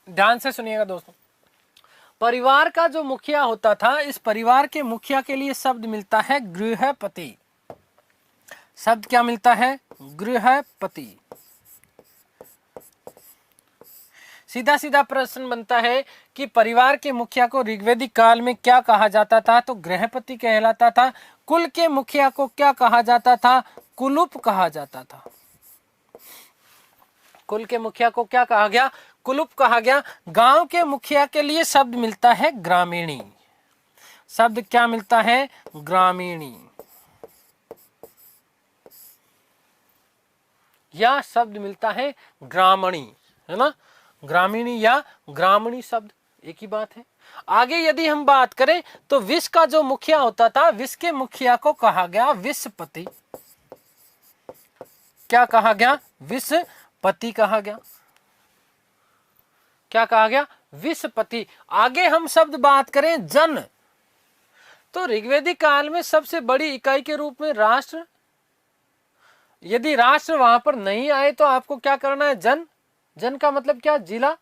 ध्यान से सुनिएगा दोस्तों। परिवार का जो मुखिया होता था, इस परिवार के मुखिया के लिए शब्द मिलता है गृहपति। शब्द क्या मिलता है? गृहपति। सीधा सीधा प्रश्न बनता है कि परिवार के मुखिया को ऋग्वेदिक काल में क्या कहा जाता था? तो गृहपति कहलाता था। कुल के मुखिया को क्या कहा जाता था? कुलुप कहा जाता था। कुल के मुखिया को क्या कहा गया? कुलुप कहा गया। गांव के मुखिया के लिए शब्द मिलता है ग्रामीणी। शब्द क्या मिलता है? ग्रामीणी। या शब्द मिलता है ग्रामणी, है ना? ग्रामीणी या ग्रामणी शब्द एक ही बात है। आगे यदि हम बात करें तो विश्व का जो मुखिया होता था, विश्व के मुखिया को कहा गया विश्वपति। क्या कहा गया? विश्वपति कहा गया। क्या कहा गया? विश्वपति। आगे हम शब्द बात करें जन, तो ऋग्वेदिक काल में सबसे बड़ी इकाई के रूप में राष्ट्र। यदि राष्ट्र वहां पर नहीं आए तो आपको क्या करना है? जन। जन का मतलब क्या? जिला।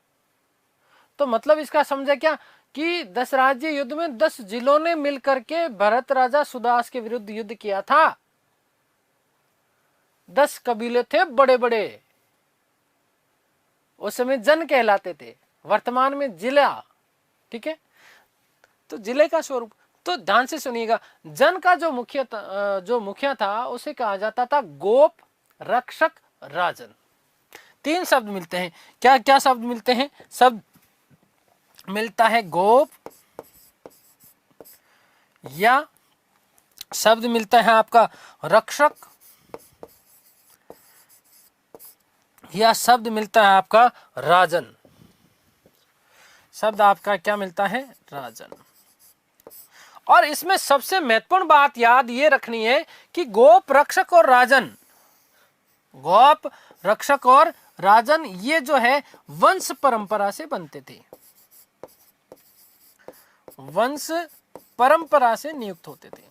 तो मतलब इसका समझा क्या कि 10 राज्य युद्ध में 10 जिलों ने मिलकर के भरत राजा सुदास के विरुद्ध युद्ध किया था। 10 कबीले थे बड़े बड़े, उस समय जन कहलाते थे, वर्तमान में जिला। ठीक है, तो जिले का स्वरूप। तो ध्यान से सुनिएगा, जन का जो मुखिया था उसे कहा जाता था गोप, रक्षक, राजन। तीन शब्द मिलते हैं। क्या क्या शब्द मिलते हैं? शब्द मिलता है गोप, या शब्द मिलता है आपका रक्षक, या शब्द मिलता है आपका राजन। शब्द आपका क्या मिलता है? राजन। और इसमें सबसे महत्वपूर्ण बात याद ये रखनी है कि गोप, रक्षक और राजन, गोप, रक्षक और राजन, ये जो है वंश परंपरा से बनते थे, वंश परंपरा से नियुक्त होते थे।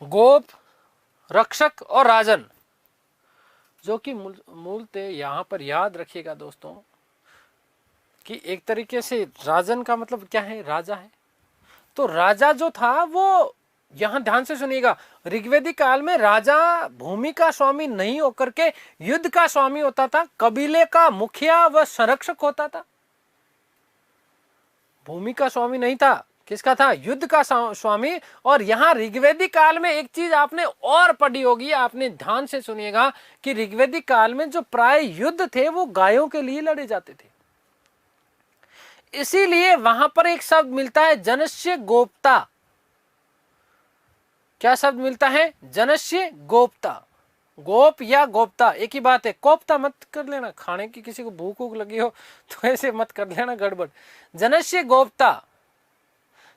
गोप, रक्षक और राजन, जो कि मूलतः यहां पर याद रखिएगा दोस्तों कि एक तरीके से राजन का मतलब क्या है? राजा है। तो राजा जो था वो, यहां ध्यान से सुनिएगा, ऋग्वेदिक काल में राजा भूमि का स्वामी नहीं होकर के युद्ध का स्वामी होता था, कबीले का मुखिया व संरक्षक होता था। भूमि का स्वामी नहीं था, किसका था? युद्ध का स्वामी। और यहां ऋग्वेदिक काल में एक चीज आपने और पढ़ी होगी, आपने ध्यान से सुनिएगा कि ऋग्वेदिक काल में जो प्राय युद्ध थे वो गायों के लिए लड़े जाते थे। इसीलिए वहां पर एक शब्द मिलता है जनस्य गोप्ता। क्या शब्द मिलता है? जनस्य गोप्ता। गोप या गोप्ता एक ही बात है, कोप्ता मत कर लेना, खाने की किसी को भूख वूख लगी हो तो ऐसे मत कर लेना गड़बड़। जनस्य गोप्ता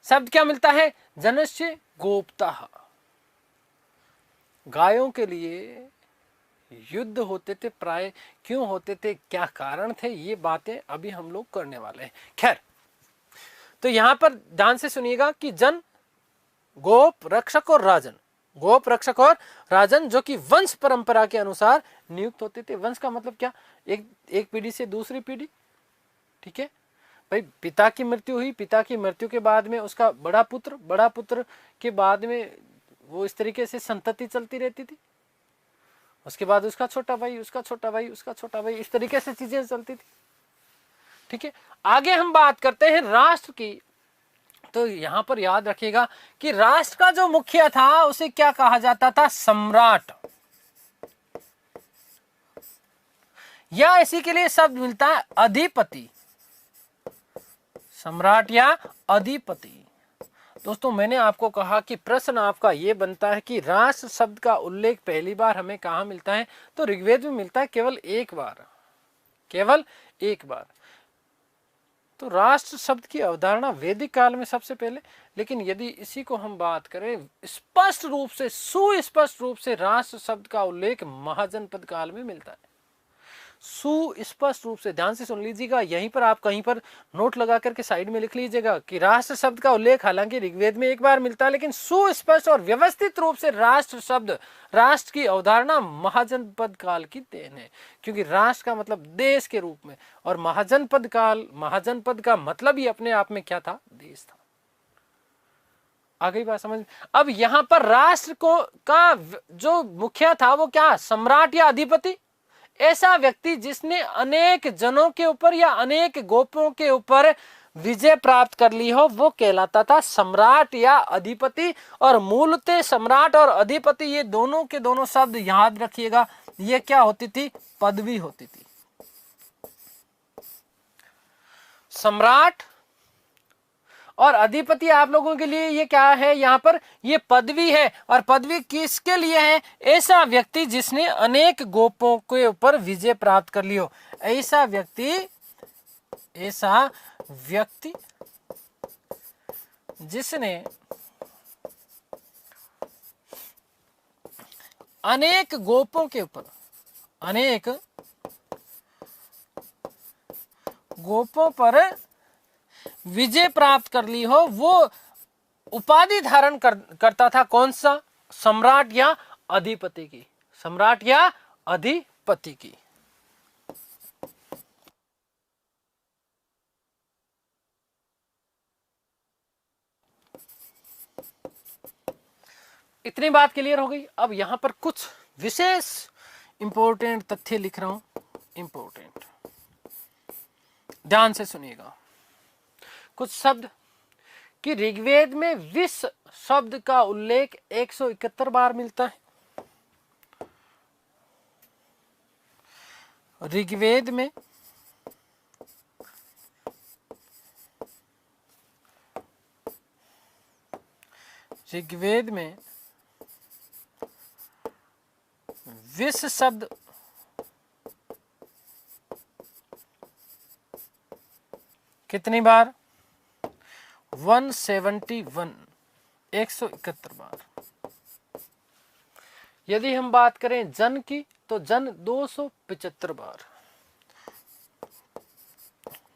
शब्द क्या मिलता है? जनस्य गोप्ता। गायों के लिए युद्ध होते थे प्राय, क्यों होते थे, क्या कारण थे, ये बातें अभी हम लोग करने वाले हैं। खैर, तो यहां पर ध्यान से सुनिएगा कि जन, गोप, रक्षक और राजन, गोप, रक्षक और राजन, जो कि वंश परंपरा के अनुसार नियुक्त होते थे। वंश का मतलब क्या? एक पीढ़ी से दूसरी पीढ़ी, ठीक है भाई। पिता की मृत्यु हुई, पिता की मृत्यु के बाद में उसका बड़ा पुत्र, बड़ा पुत्र के बाद में वो, इस तरीके से संतति चलती रहती थी। उसके बाद उसका छोटा भाई, उसका छोटा भाई, उसका छोटा भाई, इस तरीके से चीजें चलती थी, ठीक है। आगे हम बात करते हैं राष्ट्र की। तो यहां पर याद रखिएगा कि राष्ट्र का जो मुखिया था उसे क्या कहा जाता था? सम्राट। या इसी के लिए शब्द मिलता है अधिपति, सम्राट या अधिपति। दोस्तों, मैंने आपको कहा कि प्रश्न आपका यह बनता है कि राष्ट्र शब्द का उल्लेख पहली बार हमें कहां मिलता है? तो ऋग्वेद में मिलता है, केवल एक बार, केवल एक बार। तो राष्ट्र शब्द की अवधारणा वैदिक काल में सबसे पहले, लेकिन यदि इसी को हम बात करें स्पष्ट रूप से, सुस्पष्ट रूप से, राष्ट्र शब्द का उल्लेख महाजनपद काल में मिलता है। सुस्पष्ट रूप से, ध्यान से सुन लीजिएगा, यहीं पर आप कहीं पर नोट लगा करके साइड में लिख लीजिएगा कि राष्ट्र शब्द का उल्लेख हालांकि ऋग्वेद में एक बार मिलता है, लेकिन सुस्पष्ट और व्यवस्थित रूप से राष्ट्र शब्द, राष्ट्र की अवधारणा महाजनपद काल की देन है। क्योंकि राष्ट्र का मतलब देश के रूप में, और महाजनपद काल, महाजनपद का मतलब ही अपने आप में क्या था? देश था। आ गई बात समझ? अब यहां पर राष्ट्र को का जो मुखिया था वो क्या? सम्राट या अधिपति। ऐसा व्यक्ति जिसने अनेक जनों के ऊपर या अनेक गोपों के ऊपर विजय प्राप्त कर ली हो, वो कहलाता था सम्राट या अधिपति। और मूलतः सम्राट और अधिपति, ये दोनों के दोनों शब्द याद रखिएगा, ये क्या होती थी? पदवी होती थी। सम्राट और अधिपति आप लोगों के लिए ये क्या है? यहां पर ये पदवी है। और पदवी किसके लिए है? ऐसा व्यक्ति जिसने अनेक गोपों के ऊपर विजय प्राप्त कर ली हो। ऐसा व्यक्ति जिसने अनेक गोपों के ऊपर, अनेक गोपों पर विजय प्राप्त कर ली हो, वो उपाधि धारण करता था। कौन सा? सम्राट या अधिपति की, सम्राट या अधिपति की। इतनी बात क्लियर हो गई। अब यहां पर कुछ विशेष इंपॉर्टेंट तथ्य लिख रहा हूं, इंपॉर्टेंट, ध्यान से सुनिएगा। कुछ शब्द कि ऋग्वेद में विश्व शब्द का उल्लेख 171 बार मिलता है। ऋग्वेद में विश्व शब्द कितनी बार? 171, 171 बार। यदि हम बात करें जन की तो जन 275 बार।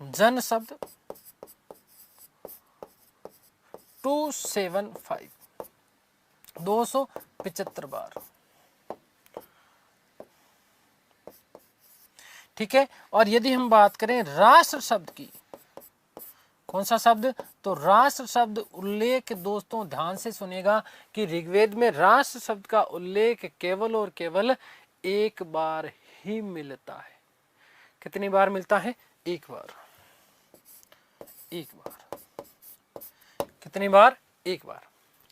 जन शब्द 275, 275 बार। ठीक है। और यदि हम बात करें राष्ट्र शब्द की, कौन सा शब्द? तो राष्ट्र शब्द उल्लेख दोस्तों ध्यान से सुनिएगा कि ऋग्वेद में राष्ट्र शब्द का उल्लेख केवल और केवल एक बार ही मिलता है। कितनी बार मिलता है? एक बार। एक बार। कितनी बार? एक बार।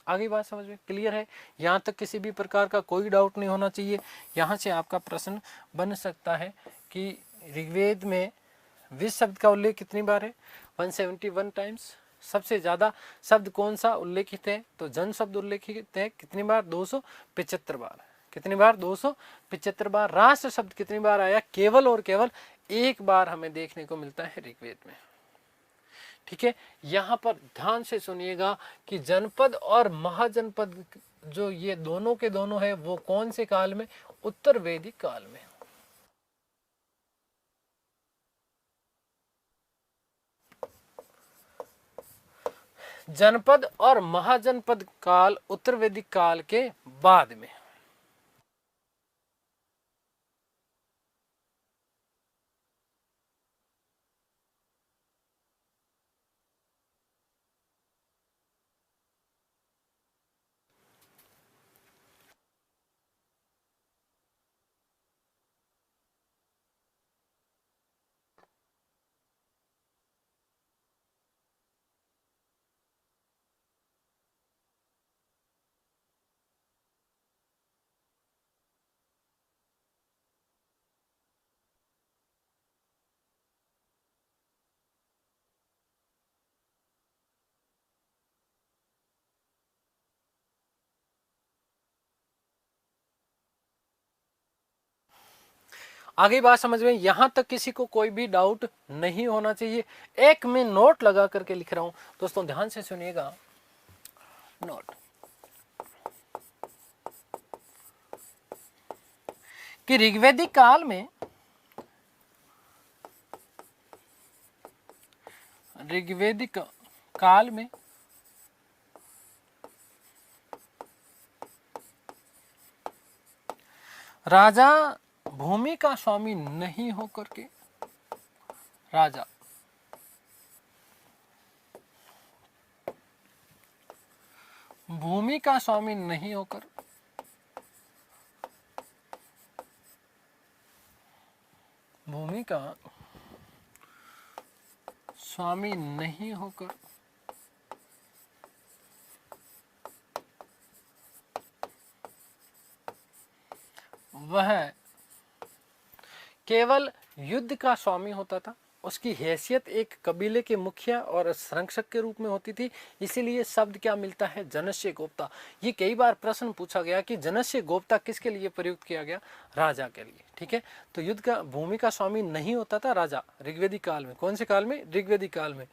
आगे बात समझ में क्लियर है? यहां तक किसी भी प्रकार का कोई डाउट नहीं होना चाहिए। यहां से आपका प्रश्न बन सकता है कि ऋग्वेद में विश्व शब्द का उल्लेख कितनी बार है? 171 टाइम्स। सबसे ज्यादा शब्द कौन सा उल्लेखित है? तो जन शब्द उल्लेखित है। कितनी बार? 275 बार। कितनी बार? 275 बार। राष्ट्र शब्द कितनी बार आया? केवल और केवल एक बार हमें देखने को मिलता है ऋग्वेद में। ठीक है। यहां पर ध्यान से सुनिएगा कि जनपद और महाजनपद जो ये दोनों के दोनों है वो कौन से काल में? उत्तर वैदिक काल में। जनपद और महाजनपद काल उत्तर वैदिक काल के बाद में। आगे बात समझ में? यहां तक किसी को कोई भी डाउट नहीं होना चाहिए। एक मैं नोट लगा करके लिख रहा हूं दोस्तों, ध्यान से सुनिएगा। नोट कि ऋग्वैदिक काल में राजा भूमि का स्वामी नहीं होकर के, राजा भूमि का स्वामी नहीं होकर, भूमि का स्वामी नहीं होकर वह केवल युद्ध का स्वामी होता था। उसकी हैसियत एक कबीले के मुखिया और संरक्षक के रूप में होती थी। इसीलिए शब्द क्या मिलता है? जनस्य गोप्ता। ये कई बार प्रश्न पूछा गया कि जनस्य गोप्ता किसके लिए प्रयुक्त किया गया? राजा के लिए। ठीक है। तो युद्ध का भूमि का स्वामी नहीं होता था राजा ऋग्वेदिक काल में। कौन से काल में? ऋग्वेदिक काल में।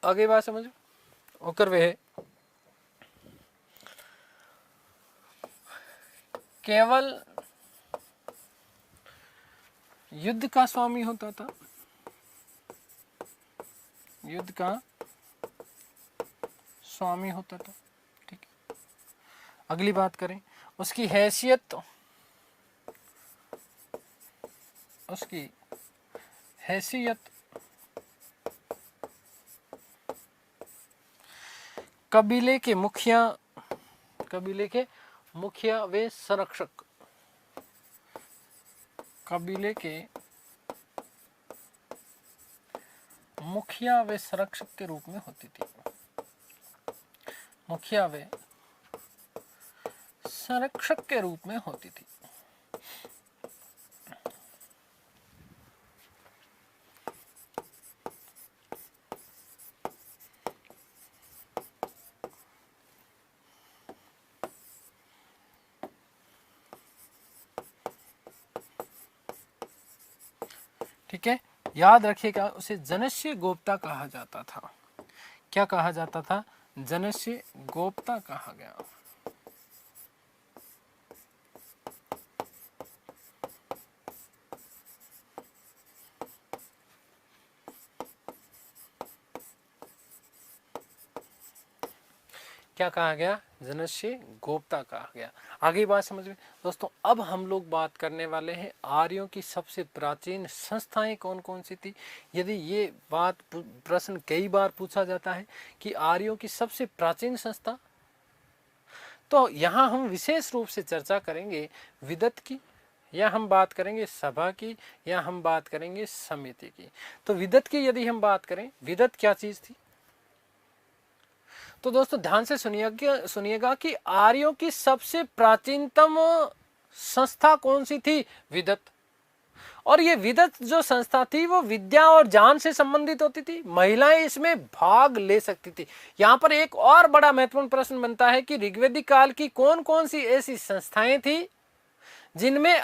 आगे बात समझो। होकर वह केवल युद्ध का स्वामी होता था। युद्ध का स्वामी होता था। ठीक है। अगली बात करें, उसकी हैसियत कबीले के मुखिया व संरक्षक, कबीले के मुखिया व संरक्षक के रूप में होती थी। मुखिया व संरक्षक के रूप में होती थी। ठीक है, याद रखिएगा, उसे जनस्य गोप्ता कहा जाता था। क्या कहा जाता था? जनस्य गोप्ता कहा गया। क्या कहा गया? जनस्य गोप्ता कहा गया। आगे बात समझ में दोस्तों। अब हम लोग बात करने वाले हैं आर्यों की सबसे प्राचीन संस्थाएं कौन कौन सी थी। यदि ये बात प्रश्न कई बार पूछा जाता है कि आर्यों की सबसे प्राचीन संस्था, तो यहाँ हम विशेष रूप से चर्चा करेंगे विदत की, या हम बात करेंगे सभा की, या हम बात करेंगे समिति की। तो विदत की यदि हम बात करें, विदत क्या चीज थी? तो दोस्तों ध्यान से सुनिएगा कि आर्यों की सबसे प्राचीनतम संस्था कौन सी थी? विदत। और ये विदत जो संस्था थी वो विद्या और ज्ञान से संबंधित होती थी। महिलाएं इसमें भाग ले सकती थी। यहां पर एक और बड़ा महत्वपूर्ण प्रश्न बनता है कि ऋग्वैदिक काल की कौन कौन सी ऐसी संस्थाएं थी जिनमें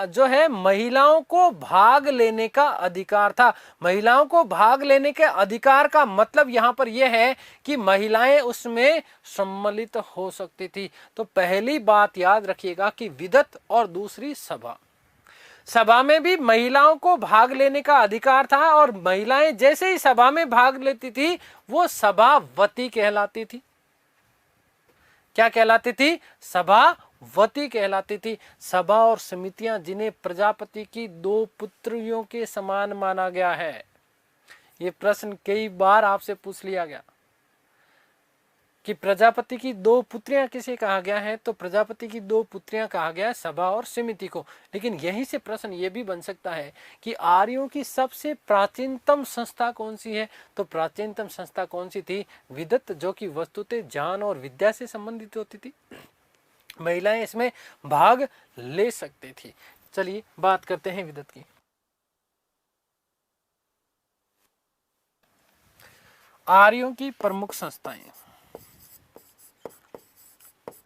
जो है महिलाओं को भाग लेने का अधिकार था। महिलाओं को भाग लेने के अधिकार का मतलब यहां पर यह है कि महिलाएं उसमें सम्मिलित हो सकती थी। तो पहली बात याद रखिएगा कि विदत और दूसरी सभा। सभा में भी महिलाओं को भाग लेने का अधिकार था, और महिलाएं जैसे ही सभा में भाग लेती थी वो सभावती कहलाती थी। क्या कहलाती थी? सभावती कहलाती थी। सभा और समितियां जिन्हें प्रजापति की 2 पुत्रियों के समान माना गया है। ये प्रश्न कई बार आपसे पूछ लिया गया कि प्रजापति की 2 पुत्रियां किसे कहा गया है? तो प्रजापति की 2 पुत्रियां कहा गया है सभा और समिति को। लेकिन यहीं से प्रश्न ये भी बन सकता है कि आर्यों की सबसे प्राचीनतम संस्था कौन सी है? तो प्राचीनतम संस्था कौन सी थी? विदत, जो कि वस्तुतः ज्ञान और विद्या से संबंधित होती थी। महिलाएं इसमें भाग ले सकती थी। चलिए बात करते हैं विदत की। आर्यों की प्रमुख संस्थाएं।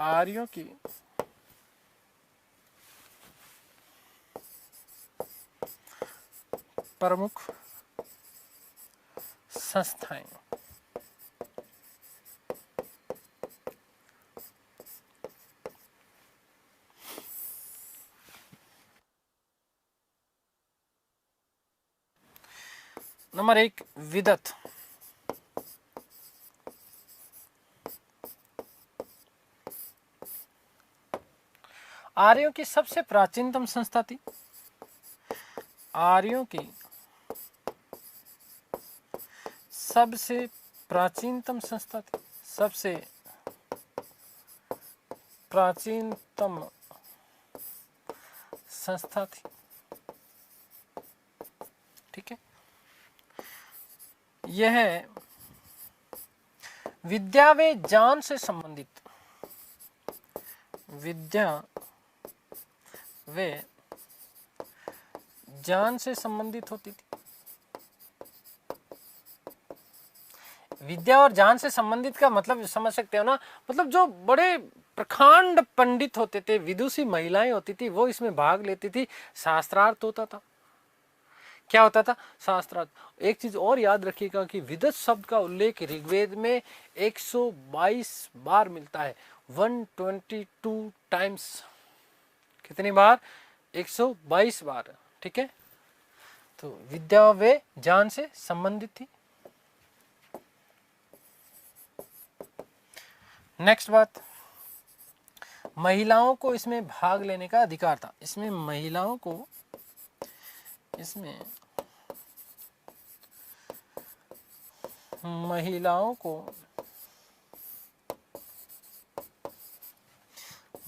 आर्यों की प्रमुख संस्थाएं। नंबर 1 विदत। आर्यों की सबसे प्राचीनतम संस्था थी। आर्यों की सबसे प्राचीनतम संस्था थी। सबसे प्राचीनतम संस्था थी। ठीक है, यह विद्या व ज्ञान से संबंधित, विद्या व ज्ञान से संबंधित होती थी। विद्या और ज्ञान से संबंधित का मतलब समझ सकते हो ना? मतलब जो बड़े प्रखंड पंडित होते थे, विदुषी महिलाएं होती थी, वो इसमें भाग लेती थी। शास्त्रार्थ होता था। क्या होता था? शास्त्रार्थ। एक चीज और याद रखिएगा कि विदत शब्द का उल्लेख ऋग्वेद में 122 बार मिलता है। 122 टाइम्स। कितनी बार? 122 बार। ठीक है, तो विद्या व ज्ञान से संबंधित थी। नेक्स्ट बात, महिलाओं को इसमें भाग लेने का अधिकार था। इसमें महिलाओं को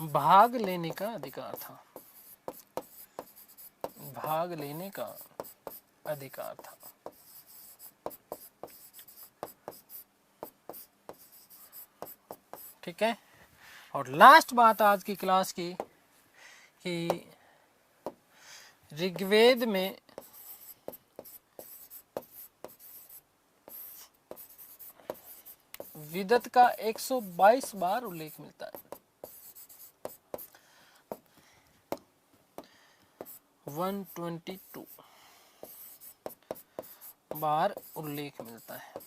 भाग लेने का अधिकार था। भाग लेने का अधिकार था। ठीक है। और लास्ट बात आज की क्लास की कि ऋग्वेद में विदत का 122 बार उल्लेख मिलता है। 122 बार उल्लेख मिलता है।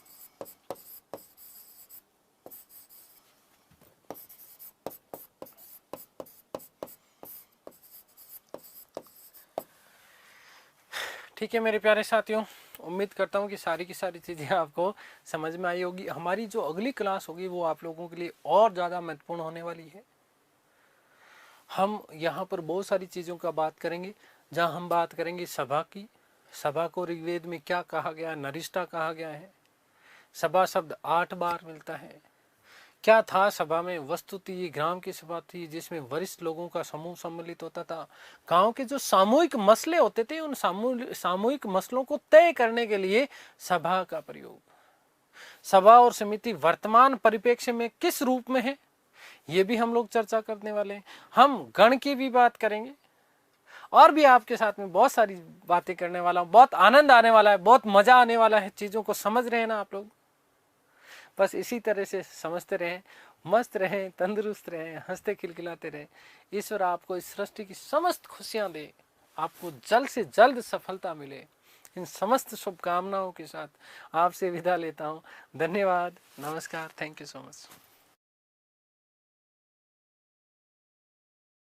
ठीक है मेरे प्यारे साथियों, उम्मीद करता हूँ कि सारी की सारी चीज़ें आपको समझ में आई होगी। हमारी जो अगली क्लास होगी वो आप लोगों के लिए और ज़्यादा महत्वपूर्ण होने वाली है। हम यहाँ पर बहुत सारी चीज़ों का बात करेंगे, जहाँ हम बात करेंगे सभा की। सभा को ऋग्वेद में क्या कहा गया, नरिष्ठा कहा गया है। सभा शब्द 8 बार मिलता है। क्या था सभा में? वस्तुतः ये ग्राम की सभा थी जिसमें वरिष्ठ लोगों का समूह सम्मिलित होता था। गांव के जो सामूहिक मसले होते थे उन सामूहिक मसलों को तय करने के लिए सभा का प्रयोग। सभा और समिति वर्तमान परिप्रेक्ष्य में किस रूप में है, ये भी हम लोग चर्चा करने वाले हैं। हम गण की भी बात करेंगे और भी आपके साथ में बहुत सारी बातें करने वाला हूँ। बहुत आनंद आने वाला है, बहुत मजा आने वाला है। चीजों को समझ रहे हैं ना आप लोग? बस इसी तरह से समझते रहें, मस्त रहें, तंदुरुस्त रहें, हंसते खिलखिलाते रहें। ईश्वर आपको इस सृष्टि की समस्त खुशियां दे, आपको जल्द से जल्द सफलता मिले। इन समस्त शुभकामनाओं के साथ आपसे विदा लेता हूं। धन्यवाद, नमस्कार, थैंक यू सो मच।